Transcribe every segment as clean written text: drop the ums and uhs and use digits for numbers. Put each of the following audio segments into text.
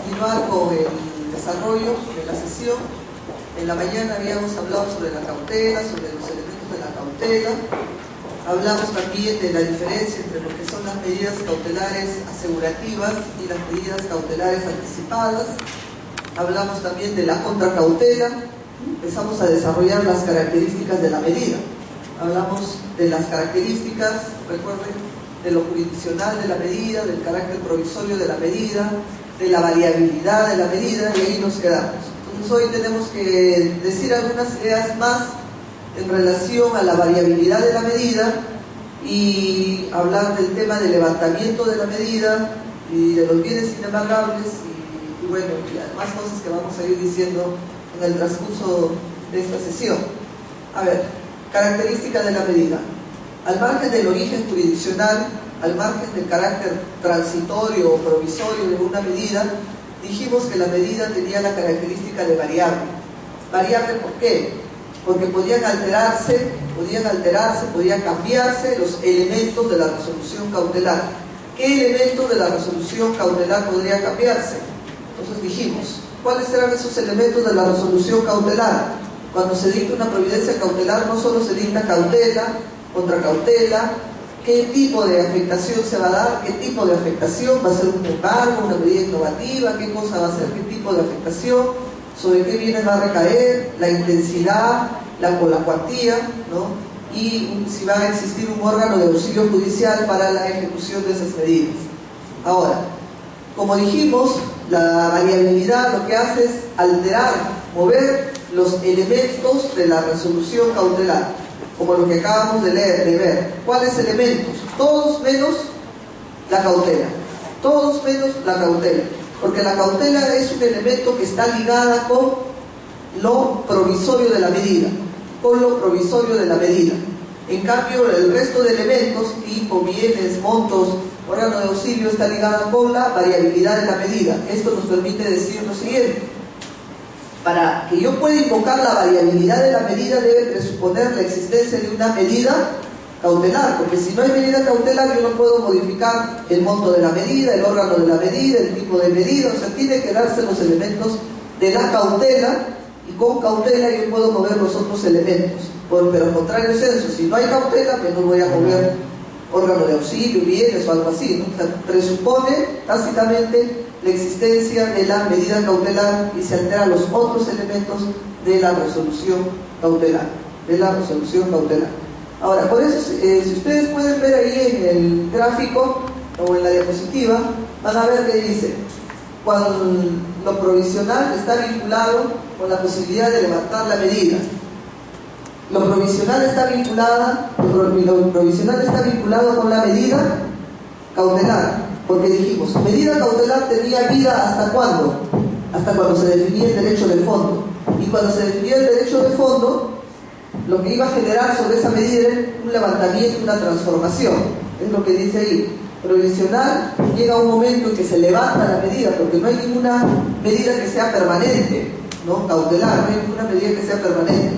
continuar con el desarrollo de la sesión. En la mañana habíamos hablado sobre la cautela, sobre los elementos de la cautela. Hablamos también de la diferencia entre lo que son las medidas cautelares asegurativas y las medidas cautelares anticipadas. Hablamos también de la contracautela. Empezamos a desarrollar las características de la medida. Hablamos de las características, recuerden, de lo jurisdiccional de la medida, del carácter provisorio de la medida, de la variabilidad de la medida, y ahí nos quedamos. Entonces hoy tenemos que decir algunas ideas más en relación a la variabilidad de la medida y hablar del tema del levantamiento de la medida y de los bienes inembargables y bueno, y más cosas que vamos a ir diciendo en el transcurso de esta sesión. A ver, características de la medida. Al margen del origen jurisdiccional, al margen del carácter transitorio o provisorio de una medida, dijimos que la medida tenía la característica de variable. ¿Variable por qué? Porque podían alterarse, podían cambiarse los elementos de la resolución cautelar. ¿Qué elementos de la resolución cautelar podría cambiarse? Entonces dijimos, ¿cuáles eran esos elementos de la resolución cautelar? Cuando se dicta una providencia cautelar, no solo se dicta cautela, contracautela, qué tipo de afectación se va a dar, qué tipo de afectación, va a ser un embargo, una medida innovativa, qué cosa va a ser, qué tipo de afectación, sobre qué bienes va a recaer, la intensidad, la cuantía, ¿no? Y si va a existir un órgano de auxilio judicial para la ejecución de esas medidas. Ahora, como dijimos, la variabilidad lo que hace es alterar, mover los elementos de la resolución cautelar, como lo que acabamos de ver. ¿Cuáles elementos? Todos menos la cautela. Todos menos la cautela. Porque la cautela es un elemento que está ligada con lo provisorio de la medida. Con lo provisorio de la medida. En cambio, el resto de elementos, tipo, bienes, montos, órgano de auxilio, está ligada con la variabilidad de la medida. Esto nos permite decir lo siguiente. Para que yo pueda invocar la variabilidad de la medida, debe presuponer la existencia de una medida cautelar, porque si no hay medida cautelar, yo no puedo modificar el monto de la medida, el órgano de la medida, el tipo de medida. O sea, tiene que darse los elementos de la cautela, y con cautela yo puedo mover los otros elementos. Pero al contrario es eso, si no hay cautela, pues no voy a mover órgano de auxilio, bienes o algo así, ¿no? O sea, presupone tácitamente la existencia de la medida cautelar y se alteran los otros elementos de la resolución cautelar. Ahora, por eso, si ustedes pueden ver ahí en el gráfico o en la diapositiva, van a ver que dice, cuando lo provisional está vinculado con la posibilidad de levantar la medida. Lo provisional está vinculado con la medida cautelar, porque dijimos, medida cautelar tenía vida ¿hasta cuándo? Hasta cuando se definía el derecho de fondo. Y cuando se definía el derecho de fondo, lo que iba a generar sobre esa medida era un levantamiento, una transformación. Es lo que dice ahí. Provisional llega un momento en que se levanta la medida, porque no hay ninguna medida que sea permanente, ¿no? Cautelar, no hay ninguna medida que sea permanente.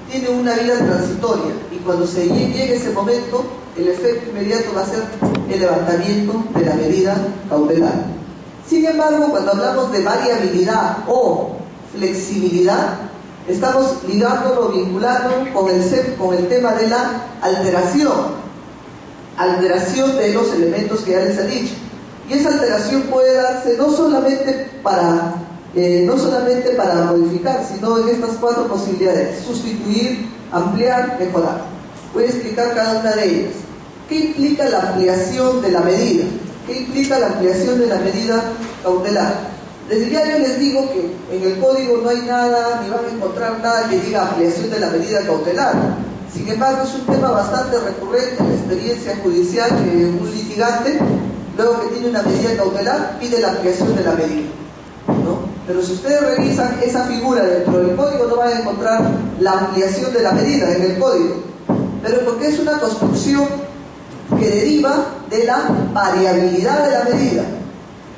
Tiene una vida transitoria, y cuando se llegue ese momento, el efecto inmediato va a ser el levantamiento de la medida cautelar. Sin embargo, cuando hablamos de variabilidad o flexibilidad, estamos ligándolo, vinculándolo con el tema de la alteración de los elementos que ya les he dicho. Y esa alteración puede darse no solamente para modificar, sino en estas cuatro posibilidades: sustituir, ampliar, mejorar. Voy a explicar cada una de ellas. ¿Qué implica la ampliación de la medida? ¿Qué implica la ampliación de la medida cautelar? Desde ya yo les digo que en el código no hay nada, ni van a encontrar nada que diga ampliación de la medida cautelar. Sin embargo, es un tema bastante recurrente en la experiencia judicial, que un litigante, luego que tiene una medida cautelar, pide la ampliación de la medida, ¿no? Pero si ustedes revisan esa figura dentro del código, no van a encontrar la ampliación de la medida en el código. Pero porque es una construcción que deriva de la variabilidad de la medida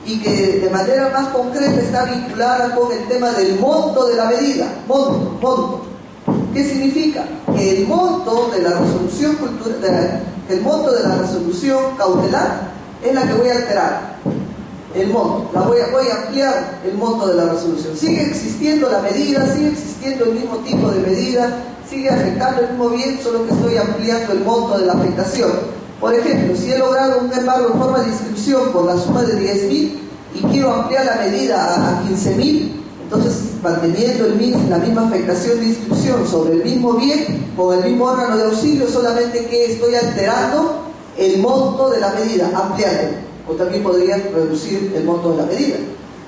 y que de manera más concreta está vinculada con el tema del monto de la medida. Monto. ¿Qué significa? Que el monto de la resolución cautelar es la que voy a alterar. el monto, voy a ampliar el monto de la resolución. Sigue existiendo la medida, sigue existiendo el mismo tipo de medida, sigue afectando el mismo bien, solo que estoy ampliando el monto de la afectación. Por ejemplo, si he logrado un embargo en forma de inscripción por la suma de 10.000 y quiero ampliar la medida a 15.000, entonces manteniendo la misma afectación de inscripción sobre el mismo bien, con el mismo órgano de auxilio, solamente que estoy alterando el monto de la medida, ampliando. O también podría reducir el monto de la medida.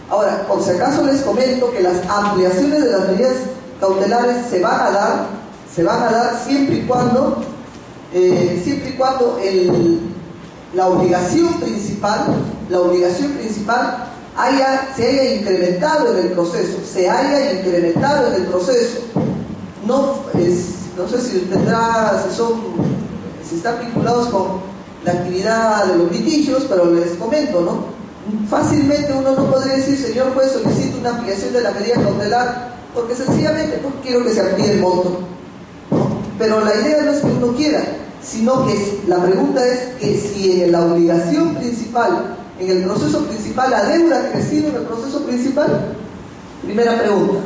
Ahora, por si acaso les comento que las ampliaciones de las medidas cautelares se van a dar siempre y cuando la obligación principal se haya incrementado en el proceso, No sé si si están vinculados con la actividad de los litigios, pero les comento, ¿no? Fácilmente uno no podría decir, señor juez, solicito una ampliación de la medida cautelar, porque sencillamente no quiero que se amplíe el monto, ¿no? Pero la idea no es que uno quiera, sino que la pregunta es que si en la obligación principal, en el proceso principal, la deuda ha crecido en el proceso principal. Primera pregunta,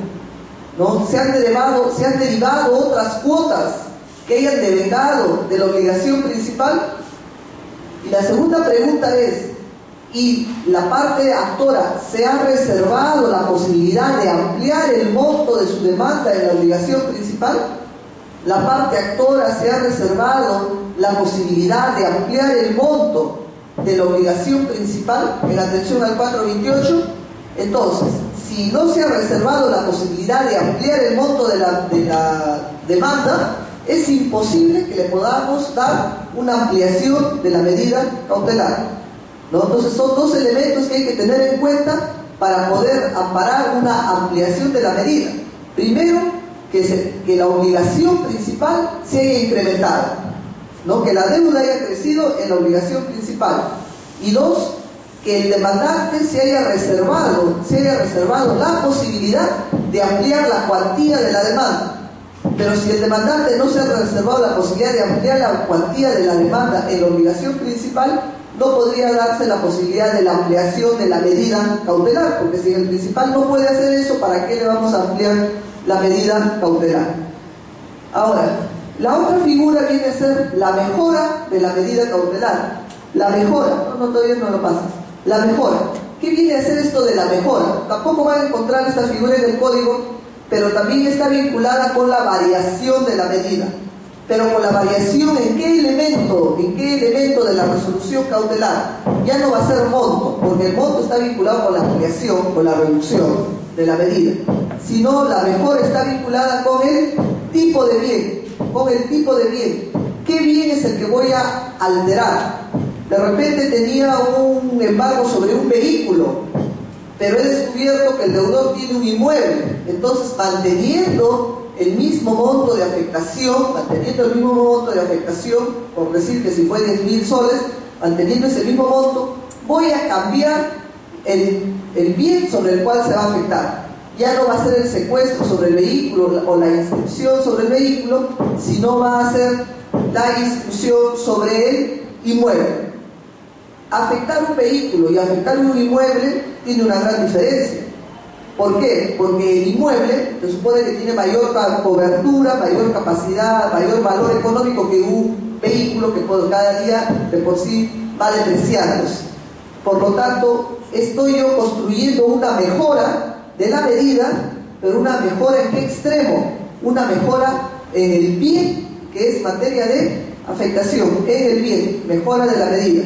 ¿no? ¿Se han derivado otras cuotas que hayan devengado de la obligación principal? Y la segunda pregunta es, ¿y la parte actora se ha reservado la posibilidad de ampliar el monto de su demanda en la obligación principal? ¿La parte actora se ha reservado la posibilidad de ampliar el monto de la obligación principal en atención al 428? Entonces, si no se ha reservado la posibilidad de ampliar el monto de la demanda, es imposible que le podamos dar una ampliación de la medida cautelar, ¿no? Entonces son dos elementos que hay que tener en cuenta para poder amparar una ampliación de la medida. Primero, que la obligación principal se haya incrementado, ¿no? Que la deuda haya crecido en la obligación principal. Y dos, que el demandante se haya reservado la posibilidad de ampliar la cuantía de la demanda. Pero si el demandante no se ha reservado la posibilidad de ampliar la cuantía de la demanda en la obligación principal, no podría darse la posibilidad de la ampliación de la medida cautelar, porque si el principal no puede hacer eso, ¿para qué le vamos a ampliar la medida cautelar? Ahora, la otra figura viene a ser la mejora de la medida cautelar. La mejora, todavía no lo pasas. La mejora. ¿Qué viene a ser esto de la mejora? Tampoco van a encontrar esta figura en el código, pero también está vinculada con la variación de la medida. Pero con la variación, ¿en qué elemento de la resolución cautelar? Ya no va a ser monto, porque el monto está vinculado con la ampliación, con la reducción de la medida, sino la mejora está vinculada con el tipo de bien, ¿Qué bien es el que voy a alterar? De repente tenía un embargo sobre un vehículo, pero he descubierto que el deudor tiene un inmueble. Entonces, manteniendo el mismo monto de afectación, por decir que si fue 10.000 soles, manteniendo ese mismo monto, voy a cambiar el bien sobre el cual se va a afectar. Ya no va a ser el secuestro sobre el vehículo o la inscripción sobre el vehículo, sino va a ser la inscripción sobre el inmueble. Afectar un vehículo y afectar un inmueble tiene una gran diferencia. ¿Por qué? Porque el inmueble se supone que tiene mayor cobertura, mayor capacidad, mayor valor económico que un vehículo que cada día de por sí va depreciándose. Por lo tanto, estoy yo construyendo una mejora de la medida, pero una mejora ¿en qué extremo? Una mejora en el bien, que es materia de afectación, en el bien, mejora de la medida.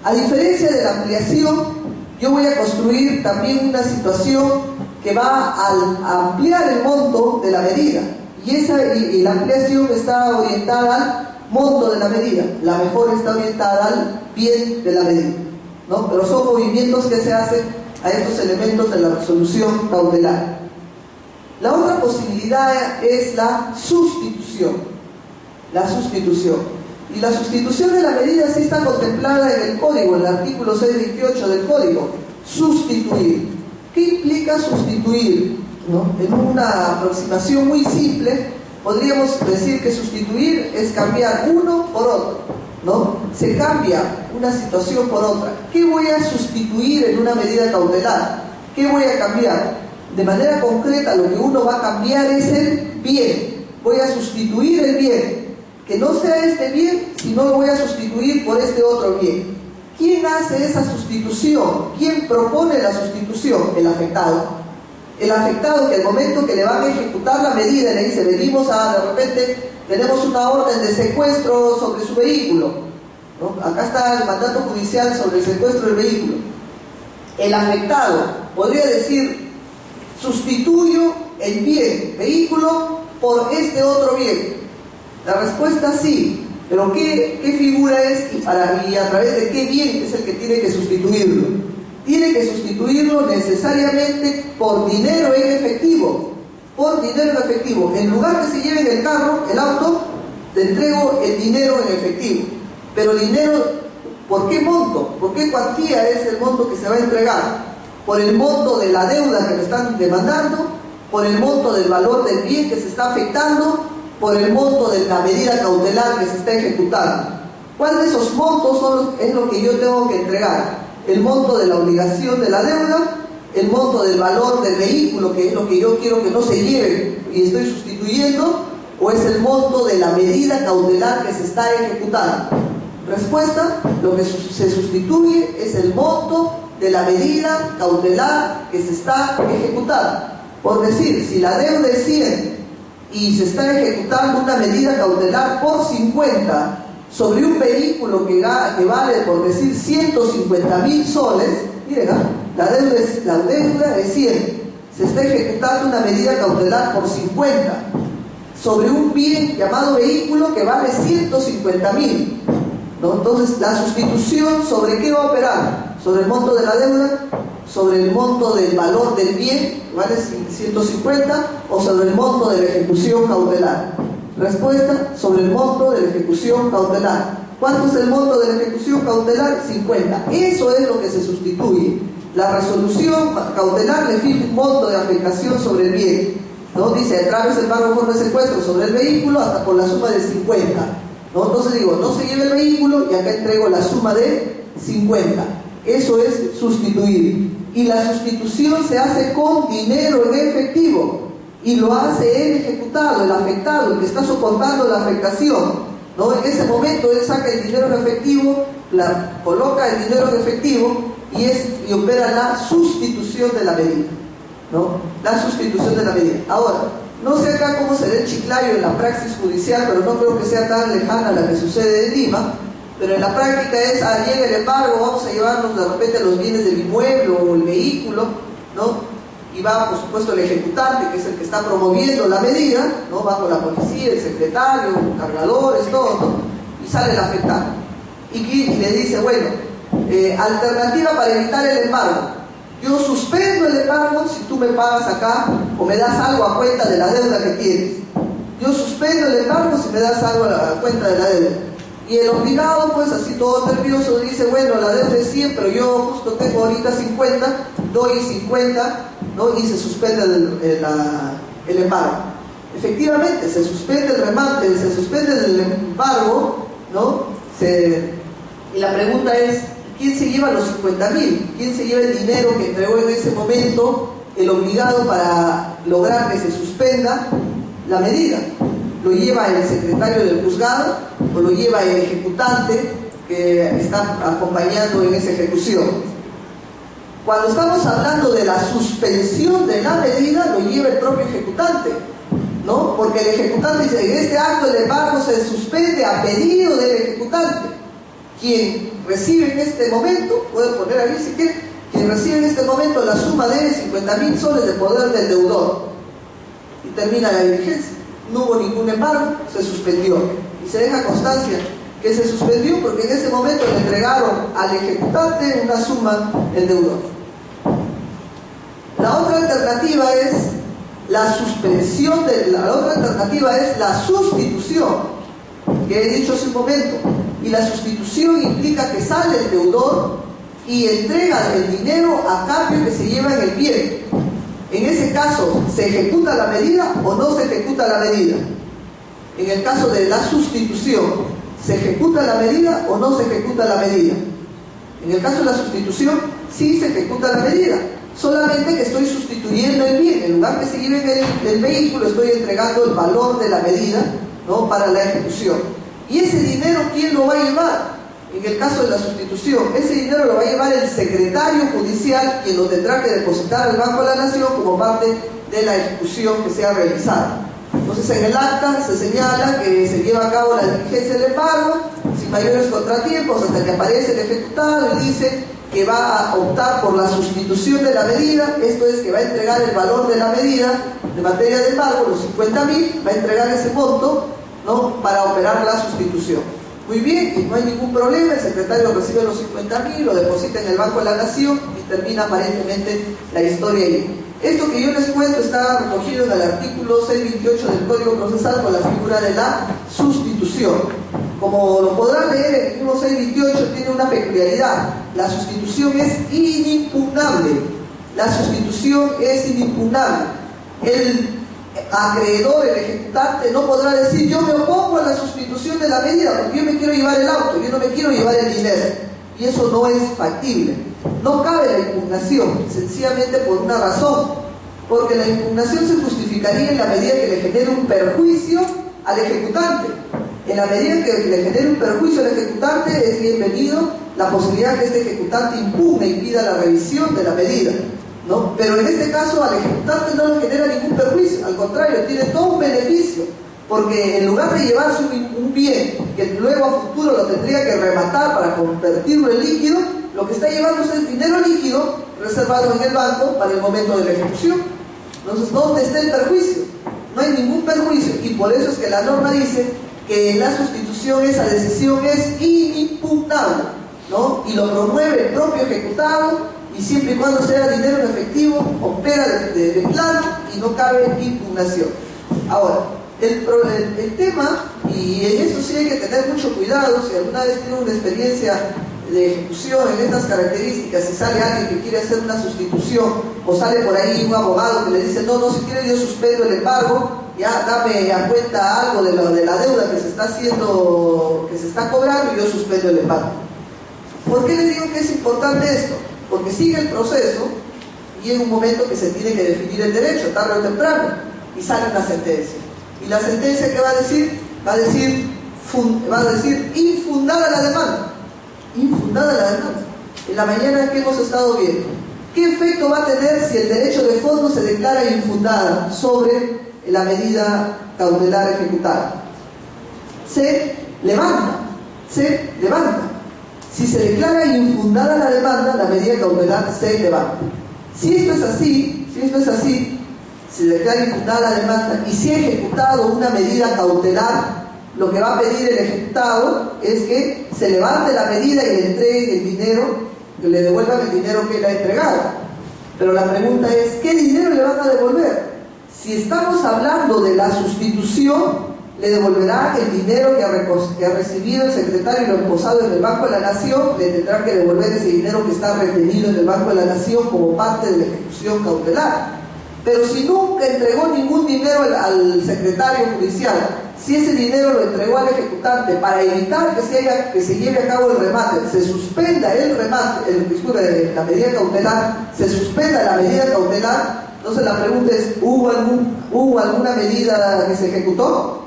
A diferencia de la ampliación, yo voy a construir también una situación que va a ampliar el monto de la medida, y la ampliación está orientada al monto de la medida, la mejora está orientada al bien de la medida, ¿no? Pero son movimientos que se hacen a estos elementos de la resolución cautelar. La otra posibilidad es la sustitución. Y la sustitución de la medida sí está contemplada en el código, en el artículo 628 del código. Sustituir. ¿Qué implica sustituir? ¿No? En una aproximación muy simple, podríamos decir que sustituir es cambiar uno por otro, ¿no? se cambia una situación por otra. ¿Qué voy a sustituir en una medida cautelar? ¿Qué voy a cambiar? De manera concreta, lo que uno va a cambiar es el bien. Voy a sustituir el bien. Que no sea este bien, sino lo voy a sustituir por este otro bien. ¿Quién hace esa sustitución? ¿Quién propone la sustitución? El afectado. El afectado, que al momento que le van a ejecutar la medida, le dice, venimos a, de repente, tenemos una orden de secuestro sobre su vehículo, ¿no? Acá está el mandato judicial sobre el secuestro del vehículo. El afectado podría decir, sustituyo el bien vehículo por este otro bien. La respuesta sí, pero ¿qué figura es y a través de qué bien es el que tiene que sustituirlo? Tiene que sustituirlo necesariamente por dinero en efectivo. Por dinero en efectivo. En lugar que se lleve en el carro, el auto, te entrego el dinero en efectivo. Pero el dinero, ¿por qué monto? ¿Por qué cuantía es el monto que se va a entregar? ¿Por el monto de la deuda que me están demandando? ¿Por el monto del valor del bien que se está afectando? ¿Por el monto de la medida cautelar que se está ejecutando? ¿Cuál de esos montos es lo que yo tengo que entregar? ¿El monto de la obligación de la deuda? ¿El monto del valor del vehículo, que es lo que yo quiero que no se lleve y estoy sustituyendo? ¿O es el monto de la medida cautelar que se está ejecutando? Respuesta, lo que se sustituye es el monto de la medida cautelar que se está ejecutando. Por decir, si la deuda es 100 y se está ejecutando una medida cautelar por 50 sobre un vehículo que vale, por decir, 150.000 soles, miren, la deuda es 100, se está ejecutando una medida cautelar por 50 sobre un bien llamado vehículo que vale 150.000, ¿no? Entonces, la sustitución, ¿sobre qué va a operar? ¿Sobre el monto de la deuda? ¿Sobre el monto del valor del bien, que vale 150? ¿O sobre el monto de la ejecución cautelar? Respuesta, sobre el monto de la ejecución cautelar. ¿Cuánto es el monto de la ejecución cautelar? 50. Eso es lo que se sustituye. La resolución cautelar le fija un monto de afectación sobre el bien, ¿no? Dice, a través del pago por secuestro sobre el vehículo hasta por la suma de 50, ¿no? Entonces digo, no se lleve el vehículo y acá entrego la suma de 50. Eso es sustituir. Y la sustitución se hace con dinero en efectivo. Y lo hace el ejecutado, el afectado, el que está soportando la afectación, ¿no? En ese momento él saca el dinero en efectivo, coloca el dinero en efectivo y opera la sustitución de la medida, ¿no? La sustitución de la medida. Ahora, no sé acá cómo será el chiclayo en la praxis judicial, pero no creo que sea tan lejana a la que sucede en Lima, pero en la práctica es, llega el embargo, vamos a llevarnos de repente los bienes del inmueble o el vehículo, ¿no? Y va, por supuesto, el ejecutante, que es el que está promoviendo la medida, ¿no? Va con la policía, el secretario, cargadores, todo, ¿no? Y sale el afectado. Y le dice, bueno, alternativa para evitar el embargo. Yo suspendo el embargo si tú me pagas acá o me das algo a cuenta de la deuda que tienes. Yo suspendo el embargo si me das algo a cuenta de la deuda. Y el obligado, pues así todo nervioso, dice, bueno, la deuda es 100, pero yo justo tengo ahorita 50, doy 50, ¿no? Y se suspende el embargo. Efectivamente, se suspende el remate, se suspende el embargo, ¿no? Y la pregunta es, ¿quién se lleva los 50.000? ¿Quién se lleva el dinero que entregó en ese momento el obligado para lograr que se suspenda la medida? ¿Lo lleva el secretario del juzgado o lo lleva el ejecutante que está acompañando en esa ejecución? Cuando estamos hablando de la suspensión de la medida, lo lleva el propio ejecutante, ¿no? Porque el ejecutante dice, en este acto el embargo se suspende a pedido del ejecutante. Quien recibe en este momento, puede poner ahí si quiere, quien recibe en este momento la suma de 50.000 soles de poder del deudor. Y termina la diligencia. No hubo ningún embargo, se suspendió. Y se deja constancia que se suspendió porque en ese momento le entregaron al ejecutante una suma el deudor. La otra alternativa es la suspensión la otra alternativa es la sustitución, que he dicho hace un momento. Y la sustitución implica que sale el deudor y entrega el dinero a cambio que se lleva en el bien. En ese caso, ¿se ejecuta la medida o no se ejecuta la medida? En el caso de la sustitución, ¿Se ejecuta la medida o no se ejecuta la medida? En el caso de la sustitución, sí se ejecuta la medida, solamente que estoy sustituyendo el bien. En lugar que se lleve el vehículo, estoy entregando el valor de la medida, ¿no?, para la ejecución. ¿Y ese dinero quién lo va a llevar? En el caso de la sustitución, ese dinero lo va a llevar el secretario judicial, quien lo tendrá que depositar al Banco de la Nación como parte de la ejecución que sea realizada. Entonces, en el acta se señala que se lleva a cabo la diligencia del embargo sin mayores contratiempos hasta que aparece el ejecutado y dice que va a optar por la sustitución de la medida. Esto es, que va a entregar el valor de la medida de materia de embargo, los 50.000, va a entregar ese monto, ¿no?, para operar la sustitución. Muy bien, y no hay ningún problema, el secretario recibe los 50.000, lo deposita en el Banco de la Nación y termina aparentemente la historia ahí. Esto que yo les cuento está recogido en el artículo 628 del Código Procesal con la figura de la sustitución. Como lo podrán leer, el artículo 628 tiene una peculiaridad: la sustitución es inimpugnable. La sustitución es inimpugnable. El acreedor, el ejecutante, no podrá decir: yo me opongo a la sustitución de la medida porque yo me quiero llevar el auto, yo no me quiero llevar el dinero. Y eso no es factible. No cabe la impugnación, sencillamente por una razón: porque la impugnación se justificaría en la medida que le genere un perjuicio al ejecutante. En la medida que le genere un perjuicio al ejecutante, es bienvenido la posibilidad que este ejecutante impugne y pida la revisión de la medida, ¿no? Pero en este caso al ejecutante no le genera ningún perjuicio, al contrario, tiene todo un beneficio, porque en lugar de llevarse un bien que luego a futuro lo tendría que rematar para convertirlo en líquido, lo que está llevando es el dinero líquido reservado en el banco para el momento de la ejecución. Entonces, ¿dónde está el perjuicio? No hay ningún perjuicio, y por eso es que la norma dice que la sustitución, esa decisión es inimpugnable, ¿no? Y lo promueve el propio ejecutado, y siempre y cuando sea dinero en efectivo, opera de plano y no cabe impugnación. Ahora, el tema, y en esto sí hay que tener mucho cuidado, si alguna vez tiene una experiencia de ejecución en estas características, si sale alguien que quiere hacer una sustitución, o sale por ahí un abogado que le dice: no, si quiere yo suspendo el embargo, ya dame a cuenta algo de la deuda que se está haciendo, que se está cobrando, y yo suspendo el embargo. ¿Por qué le digo que es importante esto? Porque sigue el proceso y en un momento que se tiene que definir el derecho, tarde o temprano, y sale una sentencia. ¿Y la sentencia qué va a decir? Va a decir infundada la demanda. Infundada la demanda. En la mañana que hemos estado viendo, ¿qué efecto va a tener si el derecho de fondo se declara infundada sobre la medida cautelar ejecutada? Se levanta. Si se declara infundada la demanda, la medida cautelar se levanta. Si esto es así, se declara infundada la demanda y si ha ejecutado una medida cautelar, lo que va a pedir el ejecutado es que se levante la medida y le entreguen el dinero, que le devuelvan el dinero que le ha entregado. Pero la pregunta es: ¿qué dinero le van a devolver? Si estamos hablando de la sustitución, le devolverá el dinero que ha recibido el secretario y lo reposado en el Banco de la Nación, le tendrá que devolver ese dinero que está retenido en el Banco de la Nación como parte de la ejecución cautelar. Pero si nunca entregó ningún dinero al secretario judicial, si ese dinero lo entregó al ejecutante para evitar que se lleve a cabo el remate, se suspenda el remate, la medida cautelar, se suspenda la medida cautelar, entonces la pregunta es: ¿hubo alguna medida que se ejecutó?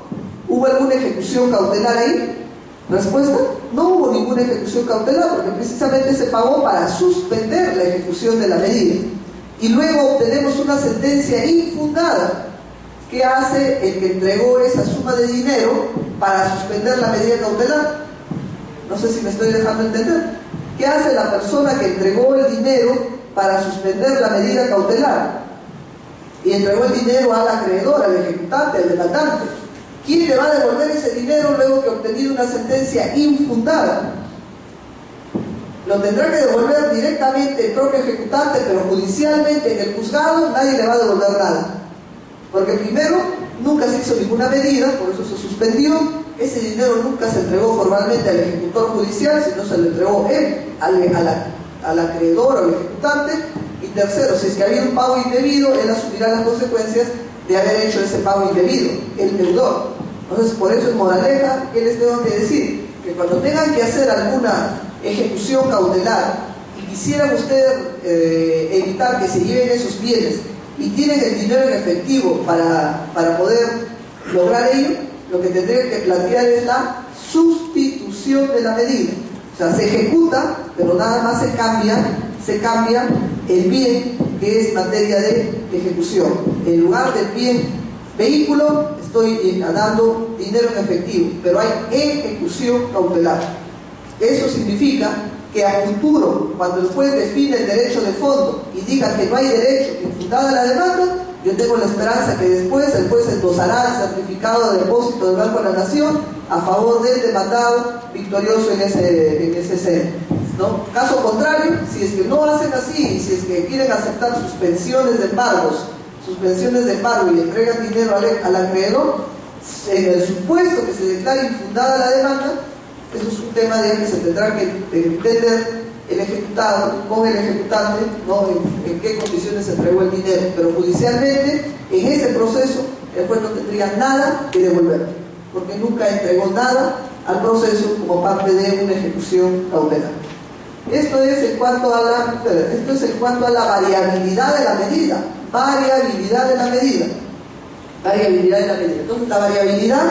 ¿Hubo alguna ejecución cautelar ahí? Respuesta: no hubo ninguna ejecución cautelar, porque precisamente se pagó para suspender la ejecución de la medida. Y luego obtenemos una sentencia infundada. ¿Qué hace el que entregó esa suma de dinero para suspender la medida cautelar? No sé si me estoy dejando entender. ¿Qué hace la persona que entregó el dinero para suspender la medida cautelar? Y entregó el dinero al acreedor, al ejecutante, al demandante. ¿Quién le va a devolver ese dinero luego que ha obtenido una sentencia infundada? Lo tendrá que devolver directamente el propio ejecutante, pero judicialmente en el juzgado nadie le va a devolver nada. Porque primero, nunca se hizo ninguna medida, por eso se suspendió. Ese dinero nunca se entregó formalmente al ejecutor judicial, sino se lo entregó él, al acreedor, al ejecutante. Y tercero, si es que había un pago indebido, él asumirá las consecuencias de haber hecho ese pago indebido, el deudor. Entonces, por eso en moraleja, ¿qué les tengo que decir? que cuando tengan que hacer alguna ejecución cautelar y quisieran ustedes evitar que se lleven esos bienes y tienen el dinero en efectivo para poder lograr ello, lo que tendrían que plantear es la sustitución de la medida. O sea, se ejecuta, pero nada más se cambia el bien que es materia de ejecución. En lugar del bien vehículo, estoy dando dinero en efectivo, pero hay ejecución cautelar. Eso significa que a futuro, cuando el juez define el derecho de fondo y diga que no hay derecho infundada la demanda, yo tengo la esperanza que después el juez endosará el certificado de depósito del Banco de la Nación a favor del demandado victorioso en ese seno, ¿no? Caso contrario, si es que no hacen así, si es que quieren aceptar suspensiones de embargo y entregan dinero al acreedor, en el supuesto que se declare infundada la demanda, eso es un tema de que se tendrá que entender el ejecutado con el ejecutante, ¿no? en qué condiciones se entregó el dinero, pero judicialmente en ese proceso el juez no tendría nada que devolver, porque nunca entregó nada al proceso como parte de una ejecución cautelar. Esto es en cuanto a la variabilidad de la medida. Entonces, la variabilidad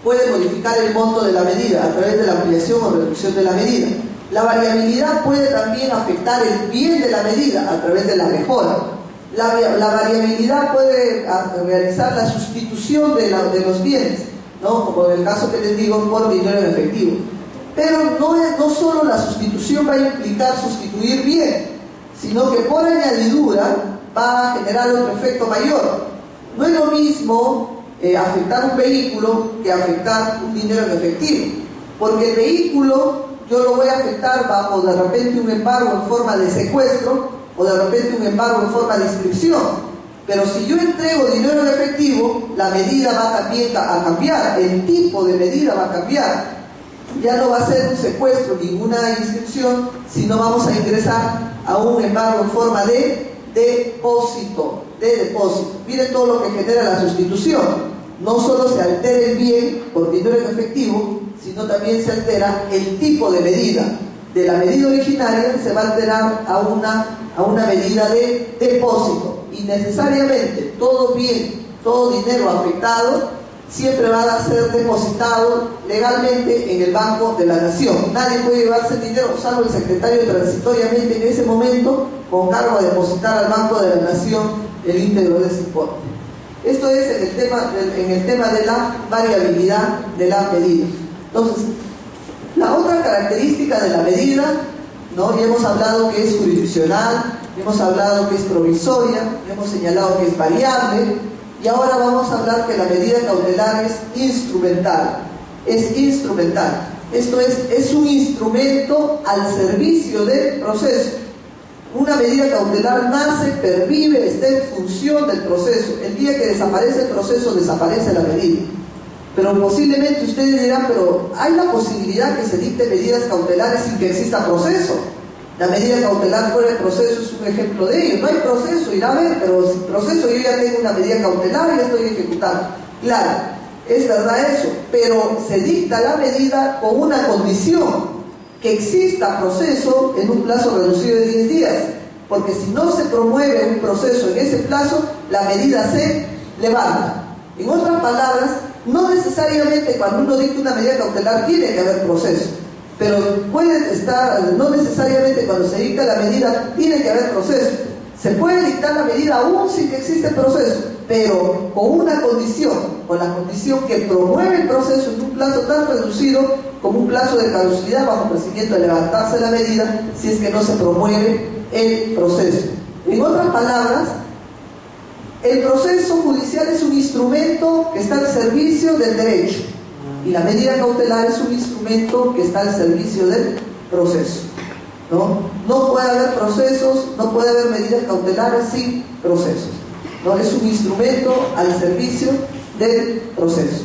puede modificar el monto de la medida a través de la ampliación o reducción de la medida. La variabilidad puede también afectar el bien de la medida a través de la mejora. La variabilidad puede realizar la sustitución de los bienes, ¿no? Como en el caso que les digo, por dinero en efectivo. Pero no solo la sustitución va a implicar sustituir bien, sino que por añadidura va a generar otro efecto mayor. No es lo mismo afectar un vehículo que afectar un dinero en efectivo, porque el vehículo yo lo voy a afectar bajo de repente un embargo en forma de secuestro o de repente un embargo en forma de inscripción, pero si yo entrego dinero en efectivo, la medida va también a cambiar, el tipo de medida va a cambiar. Ya no va a ser un secuestro, ninguna inscripción, sino vamos a ingresar a un embargo en forma de depósito. Miren todo lo que genera la sustitución. No solo se altera el bien por dinero en efectivo, sino también se altera el tipo de medida. De la medida originaria se va a alterar a una medida de depósito. Y necesariamente todo bien, todo dinero afectado siempre va a ser depositado legalmente en el Banco de la Nación. Nadie puede llevarse dinero, salvo el secretario transitoriamente en ese momento, con cargo a depositar al Banco de la Nación el íntegro de ese importe. Esto es en el tema de la variabilidad de la medida. Entonces, la otra característica de la medida, ¿no? Ya hemos hablado que es jurisdiccional, hemos hablado que es provisoria, hemos señalado que es variable, y ahora vamos a hablar que la medida cautelar es instrumental. Esto es un instrumento al servicio del proceso. Una medida cautelar nace, pervive, está en función del proceso. El día que desaparece el proceso, desaparece la medida. Pero posiblemente ustedes dirán, pero hay la posibilidad que se dicten medidas cautelares sin que exista proceso. La medida cautelar fuera del proceso es un ejemplo de ello. No hay proceso, irá a ver, pero sin proceso yo ya tengo una medida cautelar y la estoy ejecutando. Claro, es verdad eso, pero se dicta la medida con una condición: que exista proceso en un plazo reducido de 10 días, porque si no se promueve un proceso en ese plazo, la medida se levanta. En otras palabras, no necesariamente cuando uno dicta una medida cautelar tiene que haber proceso, pero puede estar, no necesariamente cuando se dicta la medida tiene que haber proceso. Se puede dictar la medida aún sin que exista proceso, pero con una condición, con la condición que promueve el proceso en un plazo tan reducido como un plazo de caducidad bajo procedimiento de levantarse la medida si es que no se promueve el proceso. En otras palabras, el proceso judicial es un instrumento que está al servicio del derecho y la medida cautelar es un instrumento que está al servicio del proceso. No puede haber procesos, no puede haber medidas cautelares sin procesos, ¿no? Es un instrumento al servicio del proceso.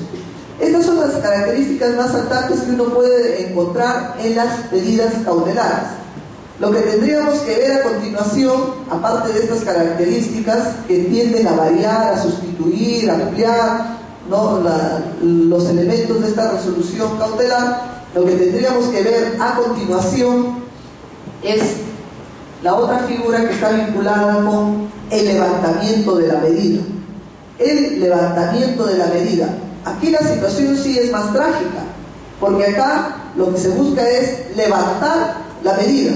Estas son las características más saltantes que uno puede encontrar en las medidas cautelares. Lo que tendríamos que ver a continuación, aparte de estas características que tienden a variar, a sustituir, a ampliar, ¿no? los elementos de esta resolución cautelar, Lo que tendríamos que ver a continuación es la otra figura que está vinculada con el levantamiento de la medida. El levantamiento de la medida. Aquí la situación sí es más trágica, porque acá lo que se busca es levantar la medida.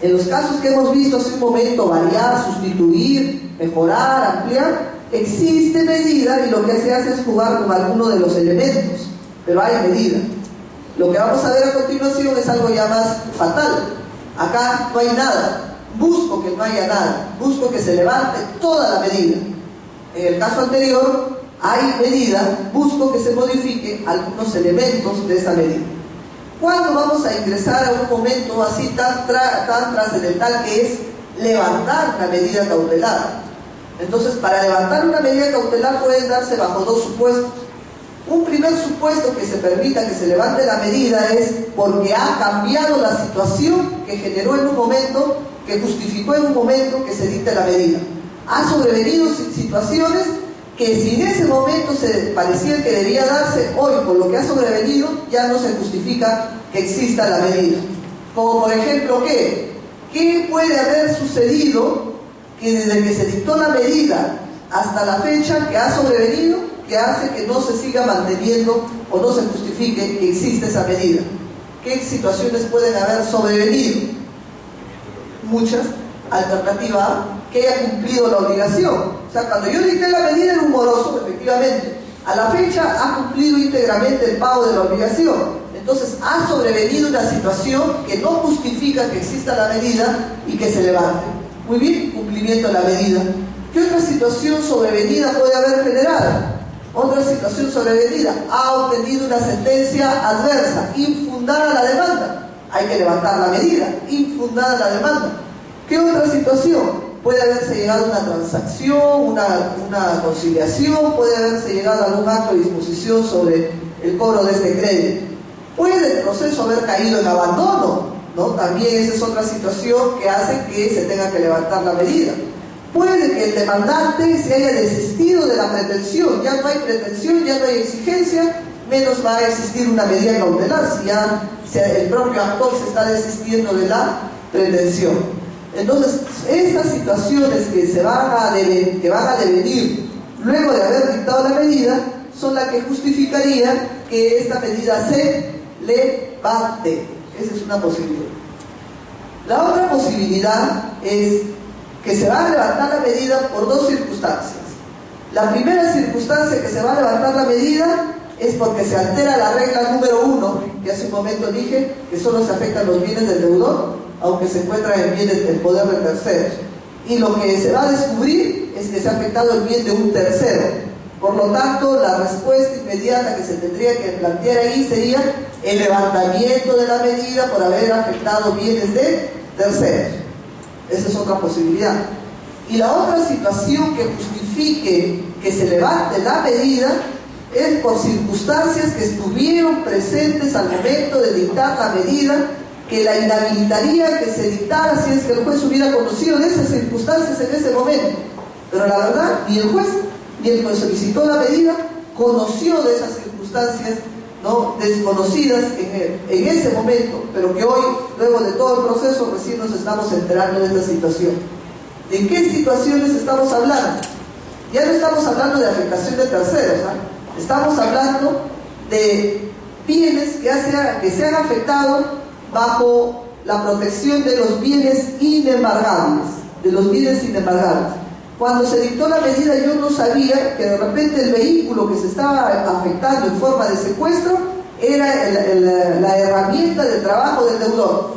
En los casos que hemos visto hace un momento, variar, sustituir, mejorar, ampliar, existe medida y lo que se hace es jugar con alguno de los elementos, pero hay medida. Lo que vamos a ver a continuación es algo ya más fatal. Acá no hay nada, busco que no haya nada, busco que se levante toda la medida. En el caso anterior hay medida, busco que se modifiquen algunos elementos de esa medida. ¿Cuándo vamos a ingresar a un momento así tan trascendental que es levantar la medida cautelar? Entonces, para levantar una medida cautelar pueden darse bajo dos supuestos. Un primer supuesto que se permita que se levante la medida es porque ha cambiado la situación que generó en un momento, que justificó en un momento que se dicte la medida. Ha sobrevenido situaciones que si en ese momento se parecía que debía darse, hoy por lo que ha sobrevenido ya no se justifica que exista la medida. Como por ejemplo, ¿qué puede haber sucedido que desde que se dictó la medida hasta la fecha que ha sobrevenido que hace que no se siga manteniendo o no se justifique que existe esa medida? ¿Qué situaciones pueden haber sobrevenido? Muchas. Alternativa A, que haya cumplido la obligación. O sea, cuando yo dicté la medida era un moroso, efectivamente. A la fecha ha cumplido íntegramente el pago de la obligación. Entonces ha sobrevenido una situación que no justifica que exista la medida y que se levante. Muy bien, cumplimiento de la medida. ¿Qué otra situación sobrevenida puede haber generado? Otra situación sobrevenida, ha obtenido una sentencia adversa, infundada la demanda. Hay que levantar la medida, infundada la demanda. ¿Qué otra situación? Puede haberse llegado a una transacción, una conciliación, puede haberse llegado a algún acto de disposición sobre el cobro de este crédito. Puede el proceso haber caído en abandono, ¿no? También esa es otra situación que hace que se tenga que levantar la medida. Puede que el demandante se haya desistido de la pretensión, ya no hay pretensión, ya no hay exigencia, menos va a existir una medida cautelar si el propio actor se está desistiendo de la pretensión. Entonces, estas situaciones que van a devenir luego de haber dictado la medida son las que justificarían que esta medida se levante. Esa es una posibilidad. La otra posibilidad es que se va a levantar la medida por dos circunstancias. La primera circunstancia que se va a levantar la medida es porque se altera la regla número 1, que hace un momento dije que solo se afectan los bienes del deudor, aunque se encuentra en poder de terceros. Y lo que se va a descubrir es que se ha afectado el bien de un tercero. Por lo tanto, la respuesta inmediata que se tendría que plantear ahí sería el levantamiento de la medida por haber afectado bienes de terceros. Esa es otra posibilidad. Y la otra situación que justifique que se levante la medida es por circunstancias que estuvieron presentes al momento de dictar la medida, que la inhabilitaría que se dictara si es que el juez hubiera conocido de esas circunstancias en ese momento. Pero la verdad, ni el juez ni el que solicitó la medida conoció de esas circunstancias, ¿no?, desconocidas en ese momento, pero que hoy, luego de todo el proceso, recién nos estamos enterando de esta situación. ¿De qué situaciones estamos hablando? Ya no estamos hablando de afectación de terceros, ¿eh? Estamos hablando de bienes que se han afectado bajo la protección de los bienes inembargables, Cuando se dictó la medida yo no sabía que de repente el vehículo que se estaba afectando en forma de secuestro era la herramienta de trabajo del deudor,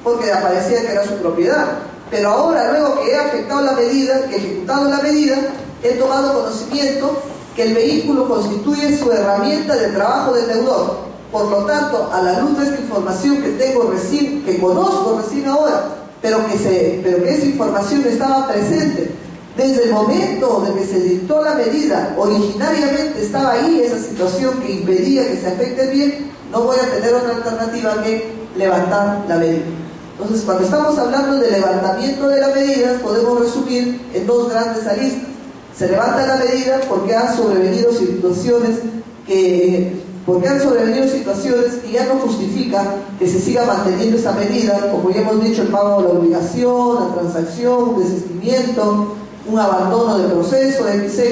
porque aparecía que era su propiedad. Pero ahora, luego que he afectado la medida, que he ejecutado la medida, he tomado conocimiento que el vehículo constituye su herramienta de trabajo del deudor. Por lo tanto, a la luz de esta información que tengo recién, que conozco recién ahora, pero que esa información estaba presente desde el momento de que se dictó la medida, originariamente estaba ahí esa situación que impedía que se afecte el bien, no voy a tener otra alternativa que levantar la medida. Entonces, cuando estamos hablando de levantamiento de la medida, podemos resumir en dos grandes aristas. Se levanta la medida porque han sobrevenido situaciones que porque han sobrevenido situaciones que ya no justifican que se siga manteniendo esta medida, como ya hemos dicho, el pago de la obligación, la transacción, un desistimiento, un abandono del proceso, XX.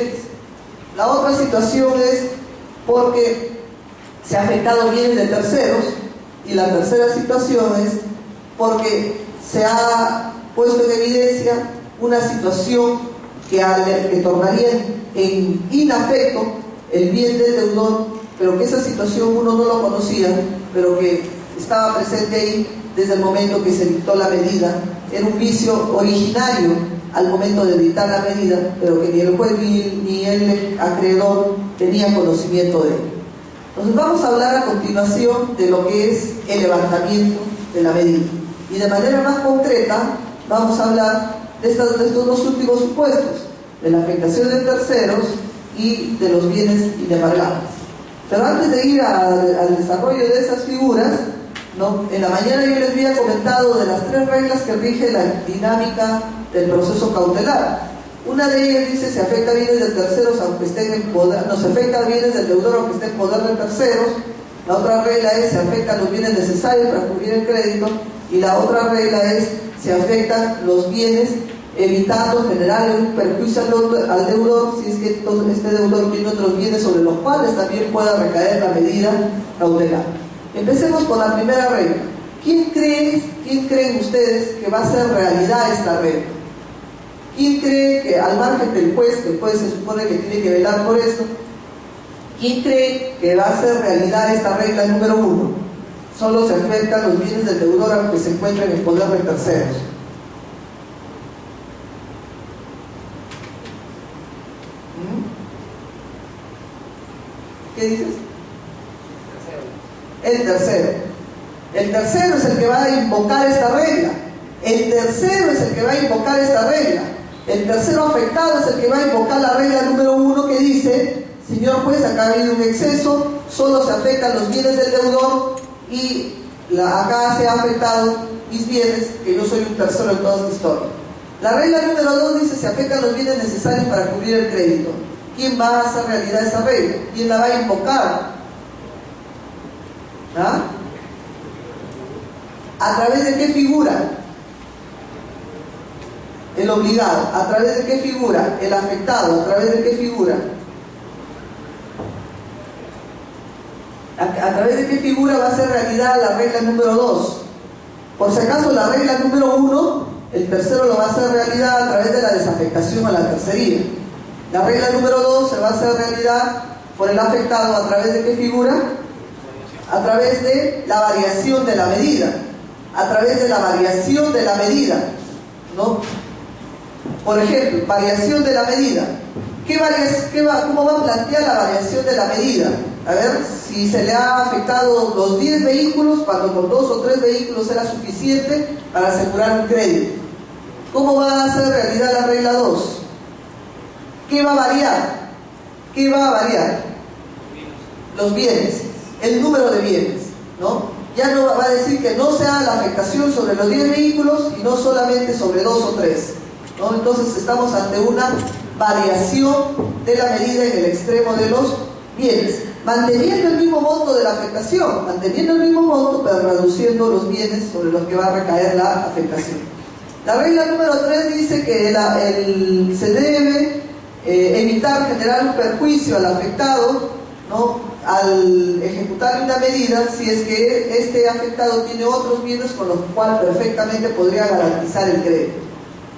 La otra situación es porque se ha afectado bienes de terceros, y la tercera situación es porque se ha puesto en evidencia una situación que tornaría en inafecto el bien del deudor, pero que esa situación uno no lo conocía, pero que estaba presente ahí desde el momento que se dictó la medida. Era un vicio originario al momento de dictar la medida, pero que ni el juez ni el acreedor tenía conocimiento de él. Entonces vamos a hablar a continuación de lo que es el levantamiento de la medida, y de manera más concreta vamos a hablar de estos dos últimos supuestos, de la afectación de terceros y de los bienes inembargables. Pero antes de ir al desarrollo de esas figuras, ¿no?, en la mañana yo les había comentado de las 3 reglas que rigen la dinámica del proceso cautelar. Una de ellas dice: se afecta bienes de terceros aunque estén en poder, no se afecta bienes del deudor aunque esté en poder de terceros. La otra regla es: se afectan los bienes necesarios para cubrir el crédito. Y la otra regla es: se afectan los bienes evitando generar un perjuicio al deudor si es que este deudor tiene otros bienes sobre los cuales también pueda recaer la medida cautelar. Empecemos por la primera regla. ¿Quién creen ustedes que va a ser realidad esta regla? ¿Quién cree que, al margen del juez, que el juez se supone que tiene que velar por esto, quién cree que va a ser realidad esta regla número 1? Solo se afectan los bienes del deudor aunque se encuentren en poder de terceros. ¿Qué dices? El tercero. El tercero es el que va a invocar esta regla. El tercero es el que va a invocar esta regla. El tercero afectado es el que va a invocar la regla número 1, que dice: señor juez, acá ha habido un exceso, solo se afectan los bienes del deudor y acá se ha afectado mis bienes, que yo soy un tercero en toda esta historia. La regla número 2 dice: se afectan los bienes necesarios para cubrir el crédito. ¿Quién va a hacer realidad esa regla? ¿Quién la va a invocar? ¿Ah? ¿A través de qué figura? El obligado. ¿A través de qué figura? El afectado. ¿A través de qué figura? ¿A través de qué figura va a ser realidad la regla número 2? Por si acaso, la regla número 1, el tercero lo va a hacer realidad a través de la desafectación a la tercería. La regla número 2 se va a hacer realidad por el afectado ¿a través de qué figura? A través de la variación de la medida. A través de la variación de la medida, ¿no? Por ejemplo, variación de la medida. ¿Cómo va a plantear la variación de la medida? A ver, si se le ha afectado los 10 vehículos, cuando con 2 o 3 vehículos era suficiente para asegurar un crédito. ¿Cómo va a ser realidad la regla 2? ¿Qué va a variar? ¿Qué va a variar? Los bienes, el número de bienes, ¿no? Ya no va a decir que no sea la afectación sobre los 10 vehículos y no solamente sobre 2 o 3, ¿no? Entonces estamos ante una variación de la medida en el extremo de los bienes, manteniendo el mismo monto de la afectación, manteniendo el mismo monto, pero reduciendo los bienes sobre los que va a recaer la afectación. La regla número 3 dice que se debe evitar generar un perjuicio al afectado, ¿no?, al ejecutar una medida, si es que este afectado tiene otros bienes con los cuales perfectamente podría garantizar el crédito.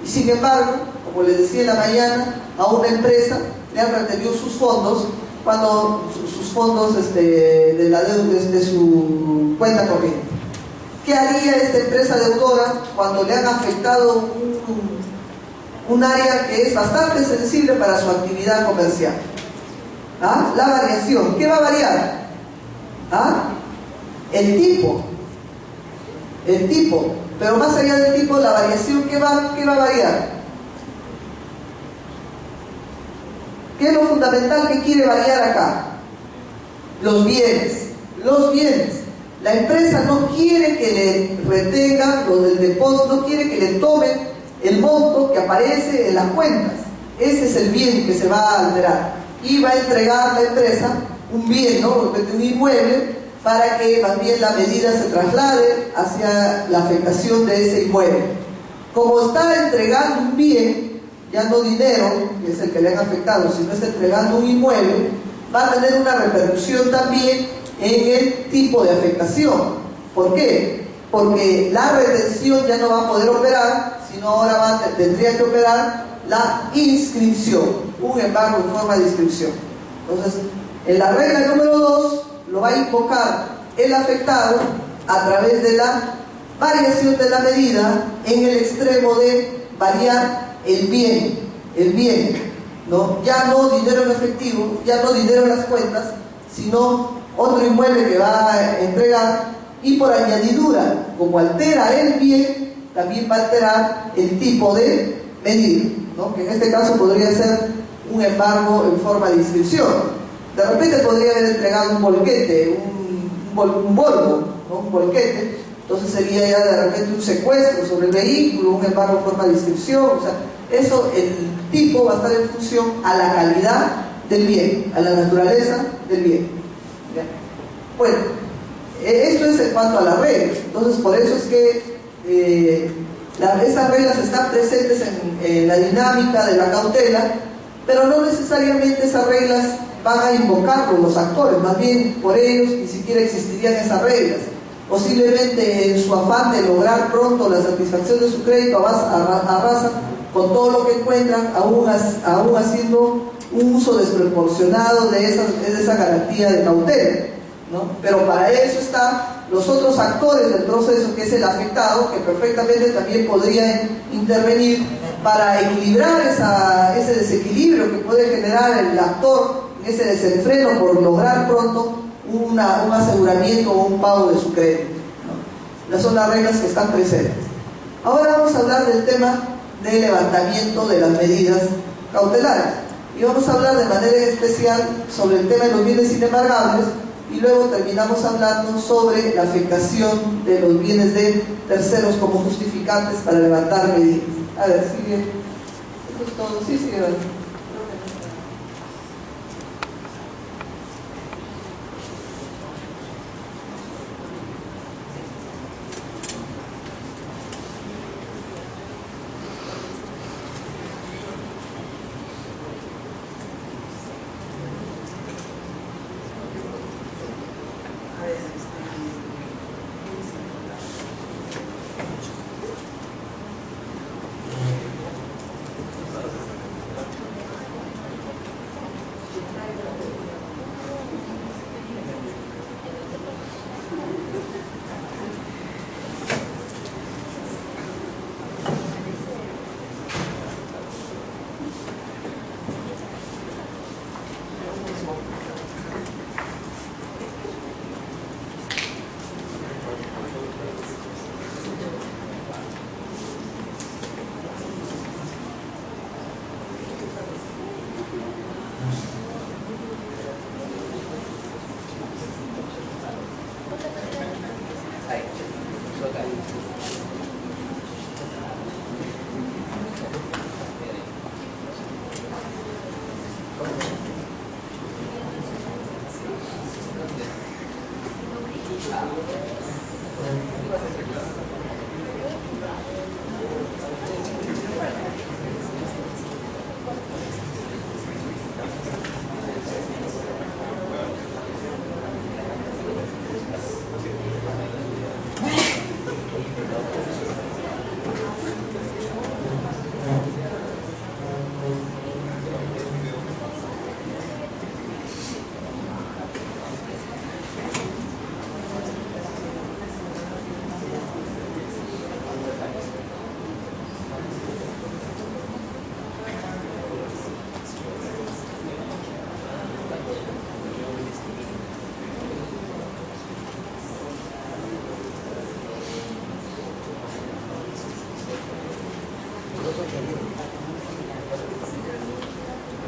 Y sin embargo, como les decía en la mañana, a una empresa le han retenido sus fondos, cuando sus fondos de la deuda de su cuenta corriente. ¿Qué haría esta empresa deudora cuando le han afectado un área que es bastante sensible para su actividad comercial? ¿Ah? La variación. ¿Qué va a variar? ¿Ah? El tipo. Pero más allá del tipo, la variación, ¿qué va a variar? ¿Qué es lo fundamental que quiere variar acá? Los bienes. La empresa no quiere que le retengan los del depósito, no quiere que le tomen el monto que aparece en las cuentas. Ese es el bien que se va a alterar. Y va a entregar la empresa un bien, ¿no? Un inmueble, para que más bien la medida se traslade hacia la afectación de ese inmueble. Como está entregando un bien, ya no dinero, que es el que le han afectado, sino está entregando un inmueble, va a tener una repercusión también en el tipo de afectación. ¿Por qué? Porque la retención ya no va a poder operar, sino ahora tendría que operar la inscripción, un embargo en forma de inscripción. Entonces, en la regla número 2 lo va a invocar el afectado a través de la variación de la medida en el extremo de variar el bien, ¿no? Ya no dinero en efectivo, ya no dinero en las cuentas, sino otro inmueble que va a entregar, y por añadidura, como altera el bien, también va a alterar el tipo de medida, ¿no? Que en este caso podría ser un embargo en forma de inscripción. De repente podría haber entregado un volquete, un Volvo, ¿no? Un volquete, entonces sería ya de repente un secuestro sobre el vehículo, un embargo en forma de inscripción. O sea, eso, el tipo va a estar en función a la calidad del bien, a la naturaleza del bien. ¿Ya? Bueno, esto es en cuanto a las reglas. Entonces, por eso es que esas reglas están presentes en la dinámica de la cautela, pero no necesariamente esas reglas van a invocarlo los actores, más bien por ellos ni siquiera existirían esas reglas. Posiblemente en su afán de lograr pronto la satisfacción de su crédito arrasan con todo lo que encuentran, aún haciendo un uso desproporcionado de esa garantía de cautela, ¿no? Pero para eso están los otros actores del proceso, que es el afectado, que perfectamente también podría intervenir para equilibrar ese desequilibrio que puede generar el actor, ese desenfreno por lograr pronto un aseguramiento o un pago de su crédito, ¿no? Esas son las reglas que están presentes. Ahora vamos a hablar del tema del levantamiento de las medidas cautelares, y vamos a hablar de manera especial sobre el tema de los bienes inembargables, y luego terminamos hablando sobre la afectación de los bienes de terceros como justificantes para levantar medidas. A ver, sigue. Esto es todo. Sí, sigue.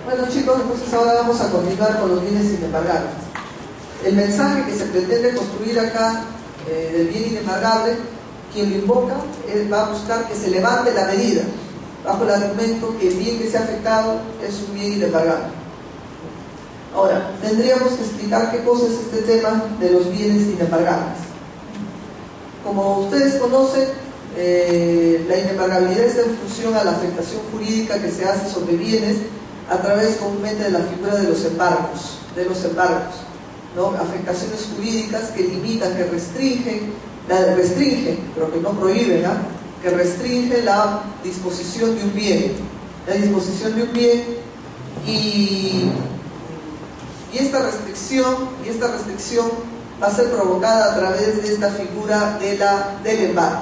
Bueno, chicos, entonces ahora vamos a continuar con los bienes inembargables. El mensaje que se pretende construir acá del bien inembargable, quien lo invoca va a buscar que se levante la medida bajo el argumento que el bien que se ha afectado es un bien inembargable. Ahora, tendríamos que explicar qué cosa es este tema de los bienes inembargables. Como ustedes conocen, la inembargabilidad está en función a la afectación jurídica que se hace sobre bienes a través comúnmente de la figura de los embargos, ¿no? Afectaciones jurídicas que limitan, que restringen, pero que no prohíben, ¿ah? Que restringen la disposición de un bien, y esta restricción va a ser provocada a través de esta figura del embargo.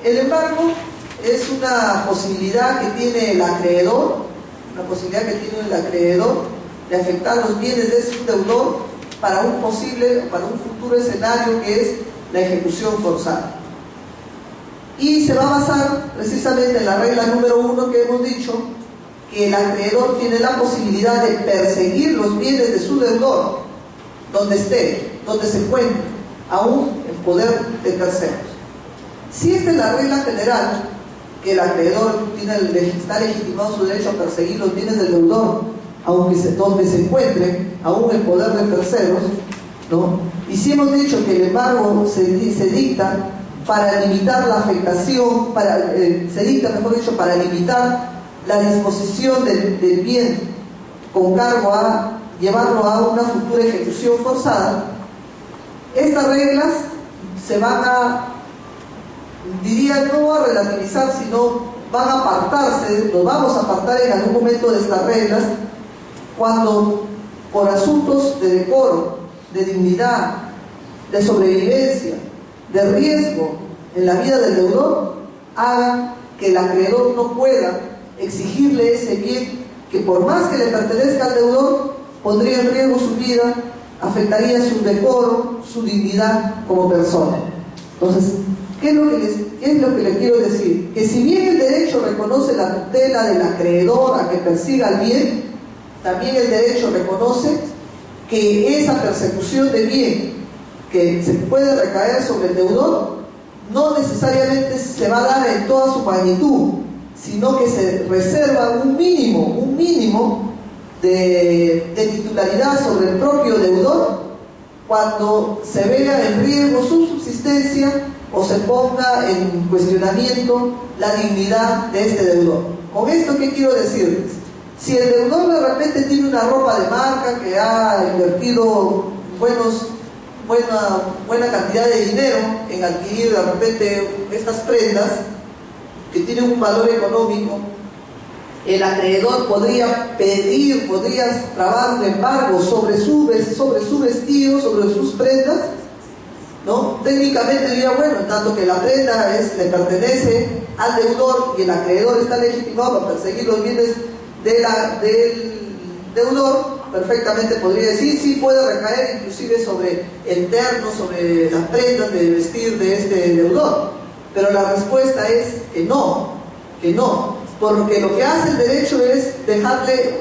El embargo es una posibilidad que tiene el acreedor, de afectar los bienes de su deudor para un futuro escenario que es la ejecución forzada. Y se va a basar precisamente en la regla número 1 que hemos dicho, que el acreedor tiene la posibilidad de perseguir los bienes de su deudor donde esté, donde se encuentre, aún en poder de terceros. Si esta es la regla general, que el acreedor está legitimado su derecho a perseguir los bienes del deudor, donde se encuentre, aún en poder de terceros, ¿no? Y si hemos dicho que el embargo se dicta para limitar la afectación, para limitar la disposición del bien con cargo a llevarlo a una futura ejecución forzada, estas reglas se van a, no a relativizar, sino van a apartarse, nos vamos a apartar en algún momento de estas reglas, cuando por asuntos de decoro, de dignidad, de sobrevivencia, de riesgo en la vida del deudor, hagan que el acreedor no pueda exigirle ese bien que, por más que le pertenezca al deudor, pondría en riesgo su vida, afectaría su decoro, su dignidad como persona. Entonces, ¿qué es lo que les quiero decir? Que si bien el derecho reconoce la tutela del acreedor a que persiga el bien, también el derecho reconoce que esa persecución de bien que se puede recaer sobre el deudor no necesariamente se va a dar en toda su magnitud, sino que se reserva un mínimo de titularidad sobre el propio deudor cuando se vea en riesgo su subsistencia o se ponga en cuestionamiento la dignidad de este deudor. ¿Con esto qué quiero decirles? Si el deudor de repente tiene una ropa de marca que ha invertido buena cantidad de dinero en adquirir de repente estas prendas que tienen un valor económico, el acreedor podría trabar un embargo sobre su vestido, sobre sus prendas, ¿no? Técnicamente diría, bueno, en tanto que la prenda le pertenece al deudor y el acreedor está legitimado para perseguir los bienes del deudor, perfectamente podría decir, sí puede recaer inclusive sobre el terno, sobre las prendas de vestir de este deudor. Pero la respuesta es que no, porque lo que hace el derecho es dejarle,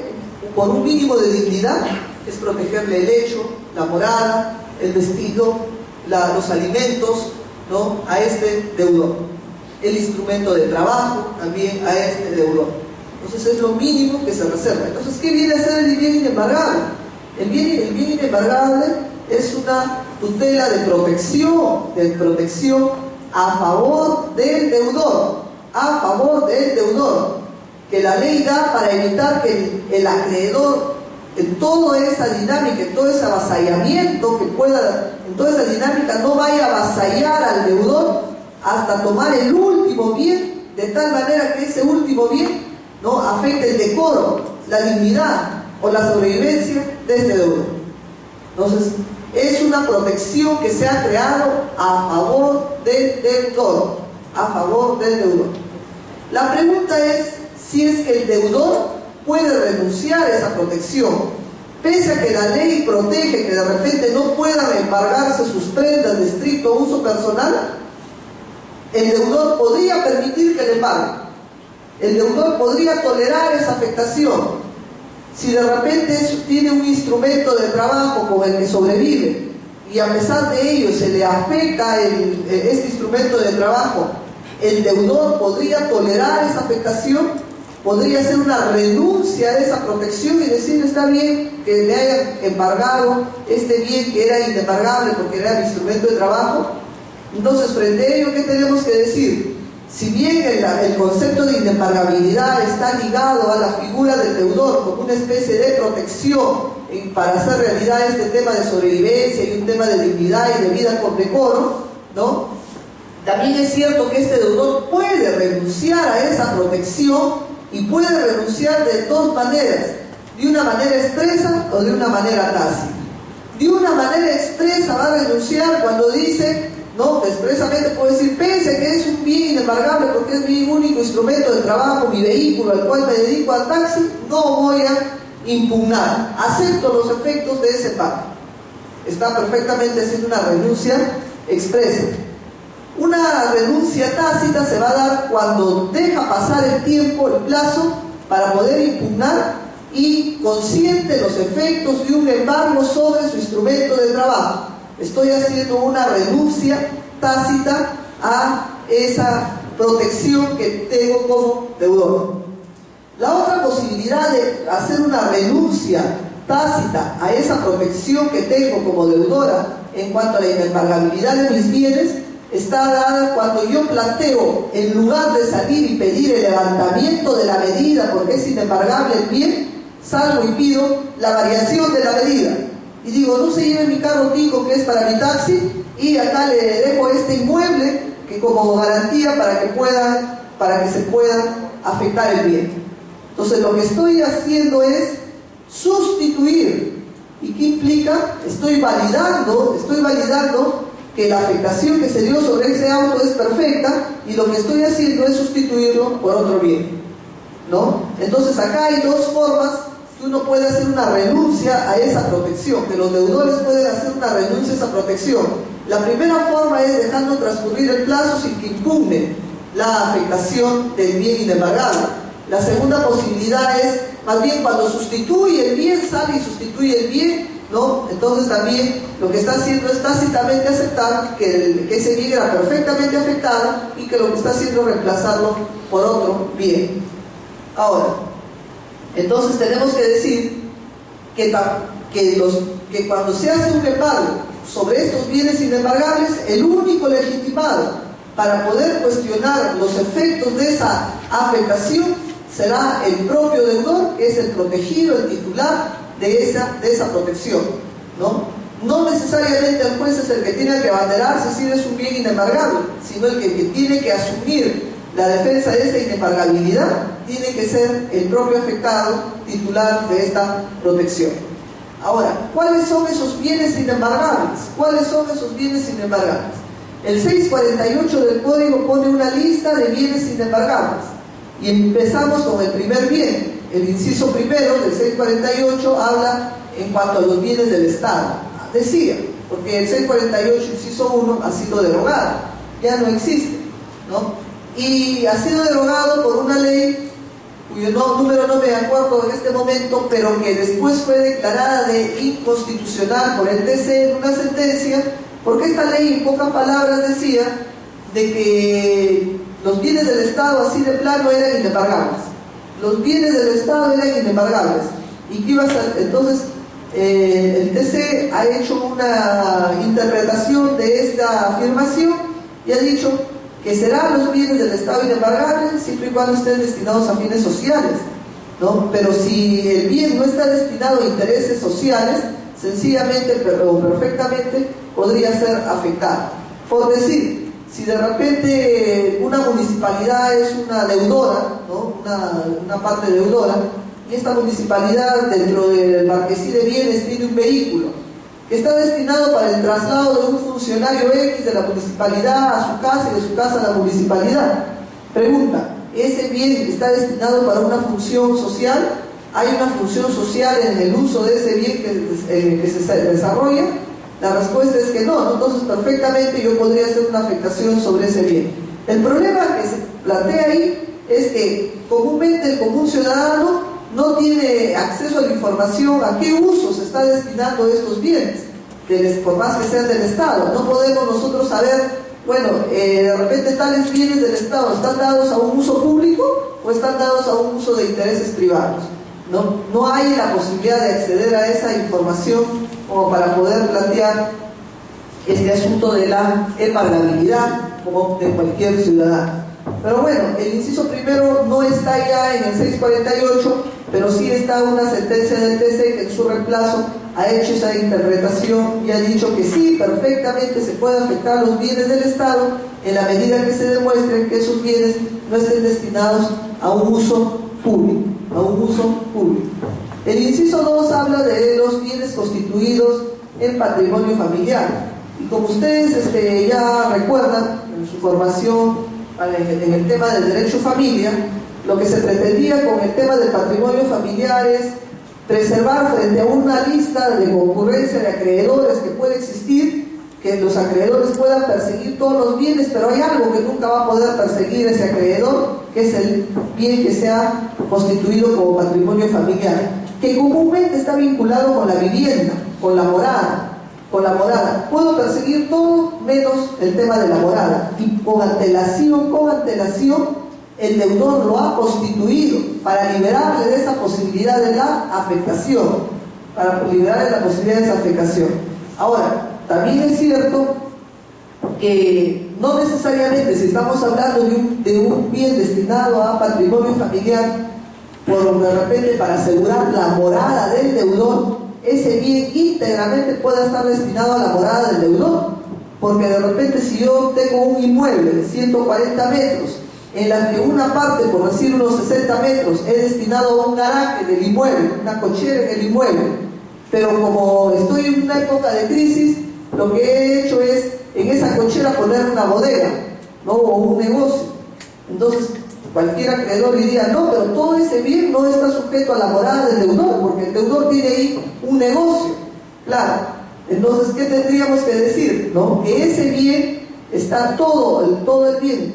por un mínimo de dignidad, es protegerle el lecho, la morada, el vestido, los alimentos, ¿no? A este deudor, el instrumento de trabajo también a este deudor. Entonces es lo mínimo que se reserva. Entonces, ¿qué viene a ser el bien inembargable? El bien inembargable es una tutela de protección a favor del deudor, que la ley da para evitar que el acreedor, en toda esa dinámica, en todo ese avasallamiento que pueda, en toda esa dinámica, no vaya a avasallar al deudor hasta tomar el último bien, de tal manera que ese último bien no afecte el decoro, la dignidad o la sobrevivencia de este deudor. Entonces, es una protección que se ha creado a favor del deudor, La pregunta es si es que el deudor puede renunciar a esa protección, pese a que la ley protege que de repente no puedan embargarse sus prendas de estricto uso personal. El deudor podría permitir que le embarguen. El deudor podría tolerar esa afectación. Si de repente tiene un instrumento de trabajo con el que sobrevive y a pesar de ello se le afecta este instrumento de trabajo, el deudor podría tolerar esa afectación, podría hacer una renuncia renuncia a esa protección y decir, está bien que me hayan embargado este bien que era inembargable porque era mi instrumento de trabajo. Entonces, frente a ello, ¿qué tenemos que decir? Si bien el concepto de inembargabilidad está ligado a la figura del deudor como una especie de protección para hacer realidad este tema de sobrevivencia y un tema de dignidad y de vida con decoro, ¿no? También es cierto que este deudor puede renunciar a esa protección y puede renunciar de dos maneras, de una manera expresa o de una manera tácita. De una manera expresa va a renunciar cuando dice, no, expresamente puede decir, pese que es un bien inembargable porque es mi único instrumento de trabajo, mi vehículo al cual me dedico al taxi, no voy a impugnar, acepto los efectos de ese pago. Está perfectamente haciendo una renuncia expresa. Una renuncia tácita se va a dar cuando deja pasar el tiempo, el plazo, para poder impugnar y consiente los efectos de un embargo sobre su instrumento de trabajo. Estoy haciendo una renuncia tácita a esa protección que tengo como deudor. La otra posibilidad de hacer una renuncia tácita a esa protección que tengo como deudora en cuanto a la inembargabilidad de mis bienes está dada cuando yo planteo, en lugar de salir y pedir el levantamiento de la medida porque es inembargable el bien, salgo y pido la variación de la medida. Y digo, no se lleve mi carro tico que es para mi taxi y acá le dejo este inmueble que como garantía para que se pueda afectar el bien. Entonces lo que estoy haciendo es sustituir. ¿Y qué implica? Estoy validando que la afectación que se dio sobre ese auto es perfecta y lo que estoy haciendo es sustituirlo por otro bien, ¿no? Entonces acá hay dos formas que uno puede hacer una renuncia a esa protección, que los deudores pueden hacer una renuncia a esa protección. La primera forma es dejando transcurrir el plazo sin que impugne la afectación del bien inembargable. La segunda posibilidad es, más bien, cuando sustituye el bien, sale y sustituye el bien, ¿no? Entonces también lo que está haciendo es tácitamente aceptar que ese bien era perfectamente afectado y que lo que está haciendo es reemplazarlo por otro bien. Ahora, entonces tenemos que decir que cuando se hace un embargo sobre estos bienes inembargables, el único legitimado para poder cuestionar los efectos de esa afectación será el propio deudor, que es el protegido, el titular de esa protección, ¿no? No necesariamente el juez es el que tiene que abanderarse si es un bien inembargable, sino el que tiene que asumir la defensa de esa inembargabilidad tiene que ser el propio afectado titular de esta protección. Ahora, ¿cuáles son esos bienes inembargables? ¿Cuáles son esos bienes inembargables? El 648 del Código pone una lista de bienes inembargables y empezamos con el primer bien. El inciso primero del 648 habla en cuanto a los bienes del Estado. Decía, porque el 648 inciso 1 ha sido derogado, ya no existe, ¿no? Y ha sido derogado por una ley cuyo número no me acuerdo en este momento, pero que después fue declarada de inconstitucional por el TC en una sentencia, porque esta ley en pocas palabras decía de que los bienes del Estado así de plano eran inembargables. Los bienes del Estado eran inembargables. ¿Y qué iba a ser? Entonces el TC ha hecho una interpretación de esta afirmación y ha dicho que serán los bienes del Estado inembargables siempre y cuando estén destinados a fines sociales, ¿no? Pero si el bien no está destinado a intereses sociales, sencillamente o perfectamente podría ser afectado. Por decir, si de repente una municipalidad es una deudora, ¿no? una parte deudora, y esta municipalidad dentro del marquesí de bienes tiene un vehículo que está destinado para el traslado de un funcionario X de la municipalidad a su casa y de su casa a la municipalidad. Pregunta, ¿ese bien está destinado para una función social? ¿Hay una función social en el uso de ese bien que se desarrolla? La respuesta es que no, entonces perfectamente yo podría hacer una afectación sobre ese bien. El problema que se plantea ahí es que comúnmente el común ciudadano no tiene acceso a la información a qué uso se está destinando estos bienes, por más que sean del Estado. No podemos nosotros saber, bueno, de repente tales bienes del Estado están dados a un uso público o están dados a un uso de intereses privados. No hay la posibilidad de acceder a esa información como para poder plantear este asunto de la empagabilidad como de cualquier ciudadano. Pero bueno, el inciso primero no está ya en el 648, pero sí está una sentencia del TC que en su reemplazo ha hecho esa interpretación y ha dicho que sí, perfectamente se puede afectar los bienes del Estado en la medida que se demuestre que esos bienes no estén destinados a un uso público. El inciso 2 habla de los bienes constituidos en patrimonio familiar. Y como ustedes ya recuerdan en su formación en el tema del derecho familia, lo que se pretendía con el tema del patrimonio familiar es preservar frente a una lista de concurrencia de acreedores que puede existir, que los acreedores puedan perseguir todos los bienes, pero hay algo que nunca va a poder perseguir ese acreedor, que es el bien que se ha constituido como patrimonio familiar, que comúnmente está vinculado con la vivienda, con la morada. Puedo perseguir todo menos el tema de la morada, y con antelación, el deudor lo ha constituido para liberarle de esa posibilidad de la afectación, Ahora, también es cierto que no necesariamente, si estamos hablando de un bien destinado a patrimonio familiar, de repente para asegurar la morada del deudor, ese bien íntegramente pueda estar destinado a la morada del deudor, porque de repente si yo tengo un inmueble de 140 metros, en la que una parte, por decir unos 60 metros, he destinado a un garaje del inmueble, una cochera en el inmueble, pero como estoy en una época de crisis, lo que he hecho es en esa cochera poner una bodega, ¿no? O un negocio. Entonces cualquier acreedor diría, no, pero todo ese bien no está sujeto a la morada del deudor, porque el deudor tiene ahí un negocio. Claro, entonces, ¿qué tendríamos que decir? ¿No? Que ese bien está todo el bien,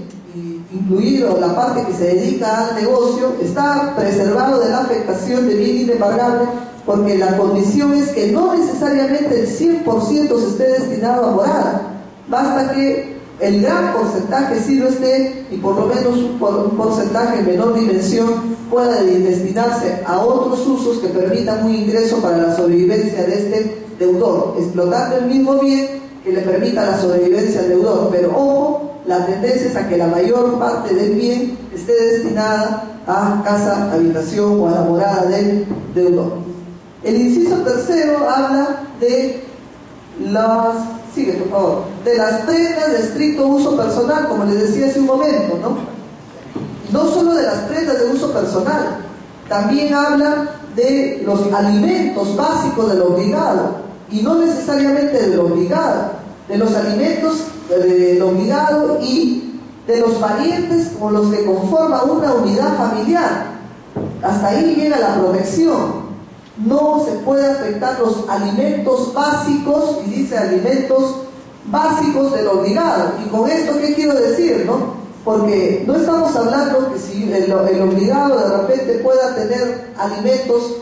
incluido la parte que se dedica al negocio, está preservado de la afectación de bien inembargable, porque la condición es que no necesariamente el 100% se esté destinado a morada, basta que el gran porcentaje sí lo esté, y por lo menos un porcentaje en menor dimensión pueda destinarse a otros usos que permitan un ingreso para la sobrevivencia de este deudor, explotando el mismo bien que le permita la sobrevivencia al deudor. Pero ojo, la tendencia es a que la mayor parte del bien esté destinada a casa, habitación o a la morada del deudor. El inciso tercero habla de de las prendas de estricto uso personal, como les decía hace un momento, no solo de las prendas de uso personal, también habla de los alimentos básicos del obligado, y no necesariamente del obligado, de los alimentos del obligado y de los parientes con los que conforma una unidad familiar. Hasta ahí llega la protección. No se puede afectar los alimentos básicos, y dice alimentos básicos del obligado. ¿Y con esto qué quiero decir, Porque no estamos hablando que si el obligado de repente pueda tener alimentos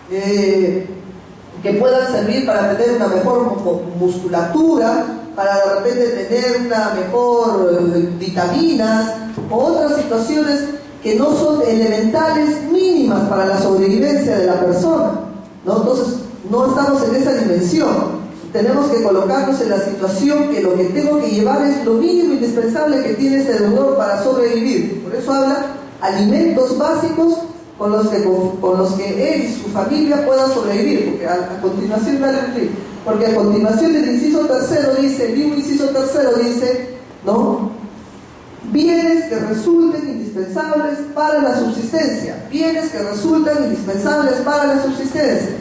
que puedan servir para tener una mejor musculatura, para de repente tener una mejor vitaminas o otras situaciones que no son elementales, mínimas para la sobrevivencia de la persona, Entonces, no estamos en esa dimensión. Tenemos que colocarnos en la situación que lo que tengo que llevar es lo mínimo indispensable que tiene este deudor para sobrevivir. Por eso habla alimentos básicos con los que él y su familia puedan sobrevivir, porque a continuación el inciso tercero dice, el mismo inciso tercero dice, bienes que resulten indispensables para la subsistencia. Bienes que resultan indispensables para la subsistencia.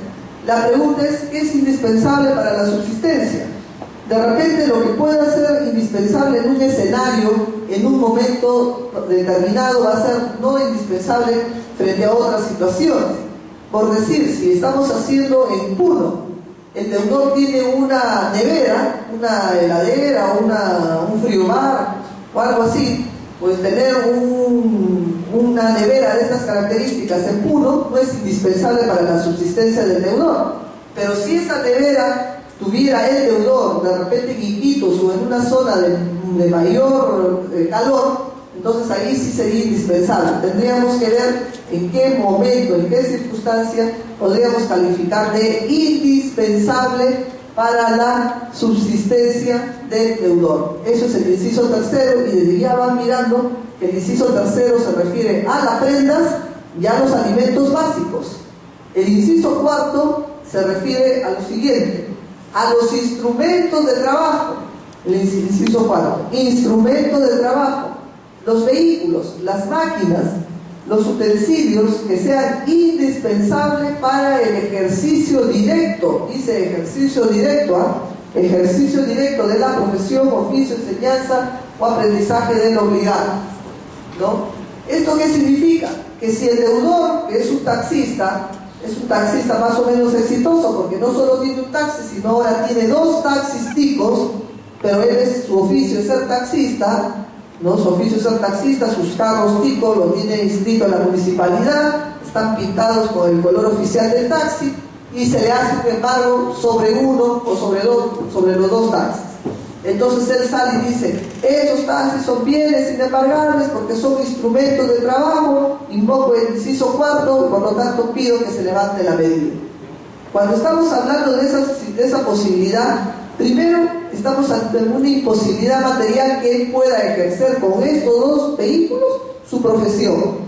La pregunta es, ¿qué es indispensable para la subsistencia? De repente lo que pueda ser indispensable en un escenario, en un momento determinado, va a ser no indispensable frente a otras situaciones. Por decir, si estamos haciendo en Puno, el deudor tiene una nevera, una heladera, un frigobar o algo así, pues tener una nevera de estas características en Puno no es indispensable para la subsistencia del deudor. Pero si esa nevera tuviera el deudor de repente en Iquitos o en una zona de mayor calor, entonces ahí sí sería indispensable. Tendríamos que ver en qué momento, en qué circunstancia circunstancia podríamos calificar de indispensable para la subsistencia del deudor. Eso es el inciso tercero, y desde ya van mirando que el inciso tercero se refiere a las prendas y a los alimentos básicos. El inciso cuarto se refiere a lo siguiente: a los instrumentos de trabajo. El inciso cuarto, instrumentos de trabajo, los vehículos, las máquinas, los utensilios que sean indispensables para el ejercicio directo, dice ejercicio directo, ejercicio directo de la profesión, oficio, enseñanza o aprendizaje del obligado, ¿no? ¿Esto qué significa? Que si el deudor, que es un taxista más o menos exitoso, porque no solo tiene un taxi, sino ahora tiene 2 taxis ticos, pero su oficio es ser taxista, ¿no? Su oficio es ser taxista, sus carros ticos los tiene inscrito en la municipalidad, están pintados con el color oficial del taxi, y se le hace un embargo sobre uno o sobre los 2 taxis. Entonces él sale y dice: esos taxis son bienes inembargables porque son instrumentos de trabajo, invoco el inciso cuarto y por lo tanto pido que se levante la medida. Cuando estamos hablando de esa posibilidad, primero estamos ante una imposibilidad material que él pueda ejercer con estos 2 vehículos su profesión,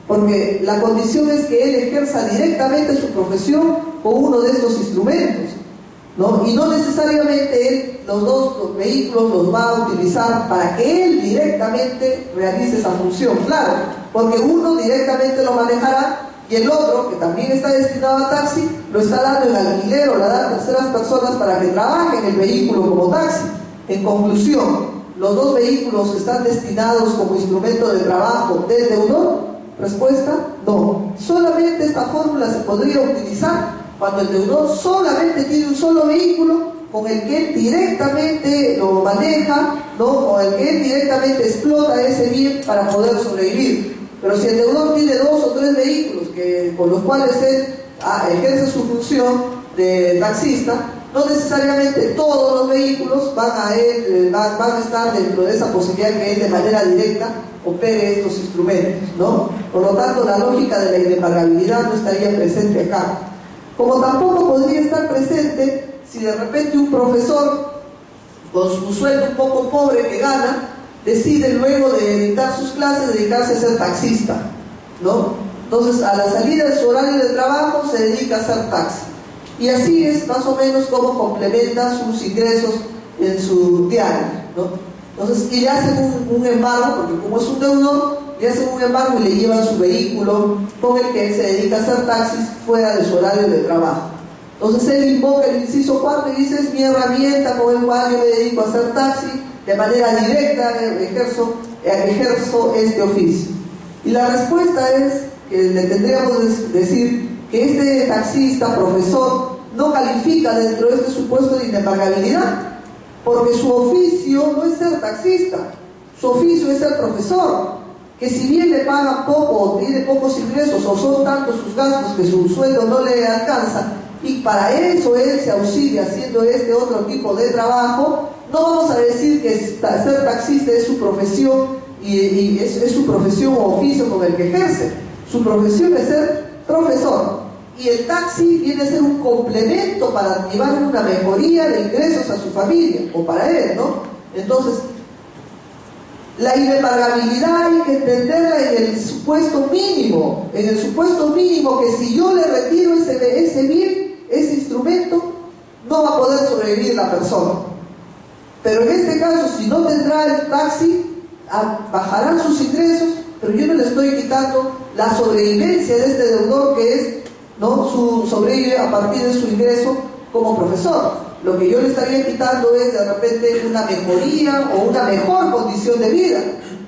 porque la condición es que él ejerza directamente su profesión con uno de estos instrumentos, ¿no? Y no necesariamente él los 2 vehículos los va a utilizar para que él directamente realice esa función, claro, porque uno directamente lo manejará y el otro, que también está destinado a taxi, lo está dando en alquiler o la da a terceras personas para que trabajen el vehículo como taxi. En conclusión, ¿los 2 vehículos están destinados como instrumento de trabajo del deudor? Respuesta: no. Solamente esta fórmula se podría utilizar cuando el deudor solamente tiene un solo vehículo con el que él directamente lo maneja, ¿no? Con el que él directamente explota ese bien para poder sobrevivir. Pero si el deudor tiene 2 o 3 vehículos con los cuales él ejerce su función de taxista, no necesariamente todos los vehículos van a estar dentro de esa posibilidad que él de manera directa opere estos instrumentos, ¿no? Por lo tanto, la lógica de la inembargabilidad no estaría presente acá. Como tampoco podría estar presente si de repente un profesor con su sueldo un poco pobre que gana decide luego de dictar sus clases dedicarse a ser taxista, ¿no? Entonces a la salida de su horario de trabajo se dedica a ser taxi, y así es más o menos como complementa sus ingresos en su diario, ¿no? Entonces, y le hacen un embargo, porque como es un deudor, le hacen un embargo y le llevan su vehículo con el que él se dedica a hacer taxis fuera de su horario de trabajo. Entonces él invoca el inciso 4 y dice: es mi herramienta con el cual yo me dedico a hacer taxi, de manera directa ejerzo este oficio. Y la respuesta es que le tendríamos que decir que este taxista, profesor, no califica dentro de este supuesto de inembargabilidad, porque su oficio no es ser taxista, su oficio es ser profesor, que si bien le pagan poco o tiene pocos ingresos o son tantos sus gastos que su sueldo no le alcanza, y para eso él se auxilia haciendo este otro tipo de trabajo, no vamos a decir que ser taxista es su profesión y es su profesión o oficio con el que ejerce. Su profesión es ser profesor, y el taxi viene a ser un complemento para llevar una mejoría de ingresos a su familia o para él, ¿no? Entonces, la inembargabilidad hay que entenderla en el supuesto mínimo, que si yo le retiro ese bien, ese instrumento, no va a poder sobrevivir la persona. Pero en este caso, si no tendrá el taxi, bajarán sus ingresos, pero yo no le estoy quitando la sobrevivencia de este deudor, que es, ¿no?, su sobrevive a partir de su ingreso como profesor. Lo que yo le estaría quitando es de repente una mejoría o una mejor condición de vida,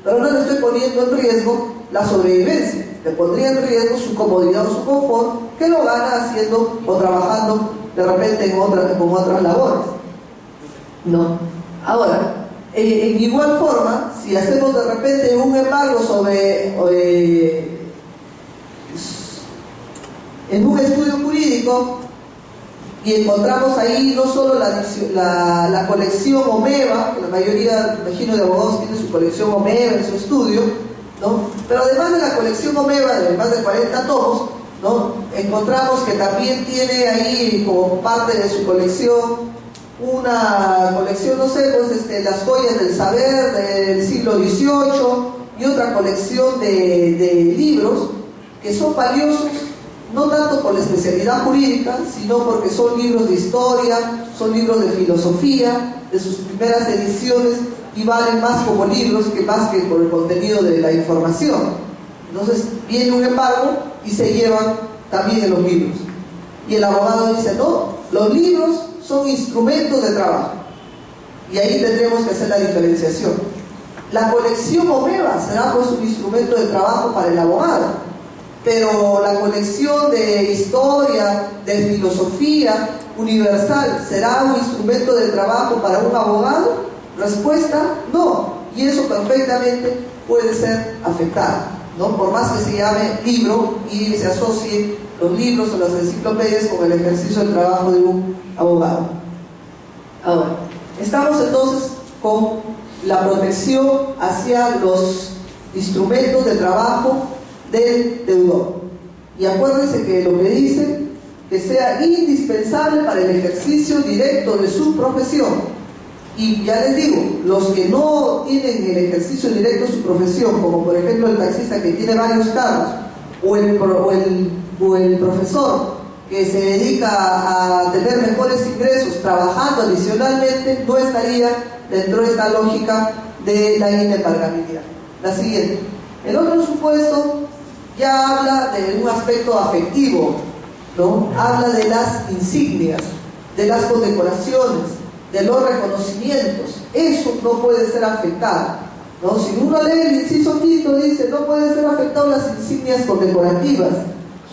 pero no le estoy poniendo en riesgo la sobrevivencia. Le pondría en riesgo su comodidad o su confort, que lo gana haciendo o trabajando de repente con otras labores, ¿no? Ahora, en igual forma, si hacemos de repente un embargo en un estudio jurídico y encontramos ahí no solo la colección OMEVA, que la mayoría, imagino, de abogados tiene su colección OMEVA en su estudio, ¿no? Pero además de la colección OMEVA de más de 40 tomos, ¿no? Encontramos que también tiene ahí como parte de su colección una colección, no sé, pues las joyas del saber del siglo XVIII y otra colección de libros que son valiosos no tanto por la especialidad jurídica, sino porque son libros de historia, son libros de filosofía, de sus primeras ediciones, y valen más como libros que más que por el contenido de la información. Entonces viene un embargo y se llevan también los libros. Y el abogado dice, no, los libros son instrumentos de trabajo. Y ahí tendremos que hacer la diferenciación. La colección OMEVA será pues un instrumento de trabajo para el abogado, pero la colección de historia, de filosofía universal, ¿será un instrumento de trabajo para un abogado? Respuesta, no. Y eso perfectamente puede ser afectado, ¿no? Por más que se llame libro y se asocie los libros o las enciclopedias con el ejercicio del trabajo de un abogado. Ahora, estamos entonces con la protección hacia los instrumentos de trabajo del deudor. Y acuérdense que lo que dice, que sea indispensable para el ejercicio directo de su profesión. Y ya les digo, los que no tienen el ejercicio directo de su profesión, como por ejemplo el taxista que tiene varios carros, o el profesor que se dedica a tener mejores ingresos trabajando adicionalmente, no estaría dentro de esta lógica de la inembargabilidad. La siguiente. El otro supuesto ya habla de un aspecto afectivo, ¿no? Habla de las insignias, de las condecoraciones, de los reconocimientos. Eso no puede ser afectado, ¿no? Si uno lee el inciso quinto, dice, no pueden ser afectadas las insignias condecorativas,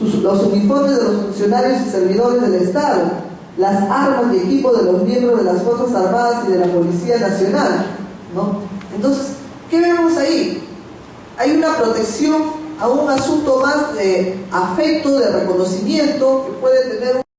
los uniformes de los funcionarios y servidores del Estado, las armas y equipo de los miembros de las Fuerzas Armadas y de la Policía Nacional, ¿no? Entonces, ¿qué vemos ahí? Hay una protección a un asunto más de afecto, de reconocimiento que puede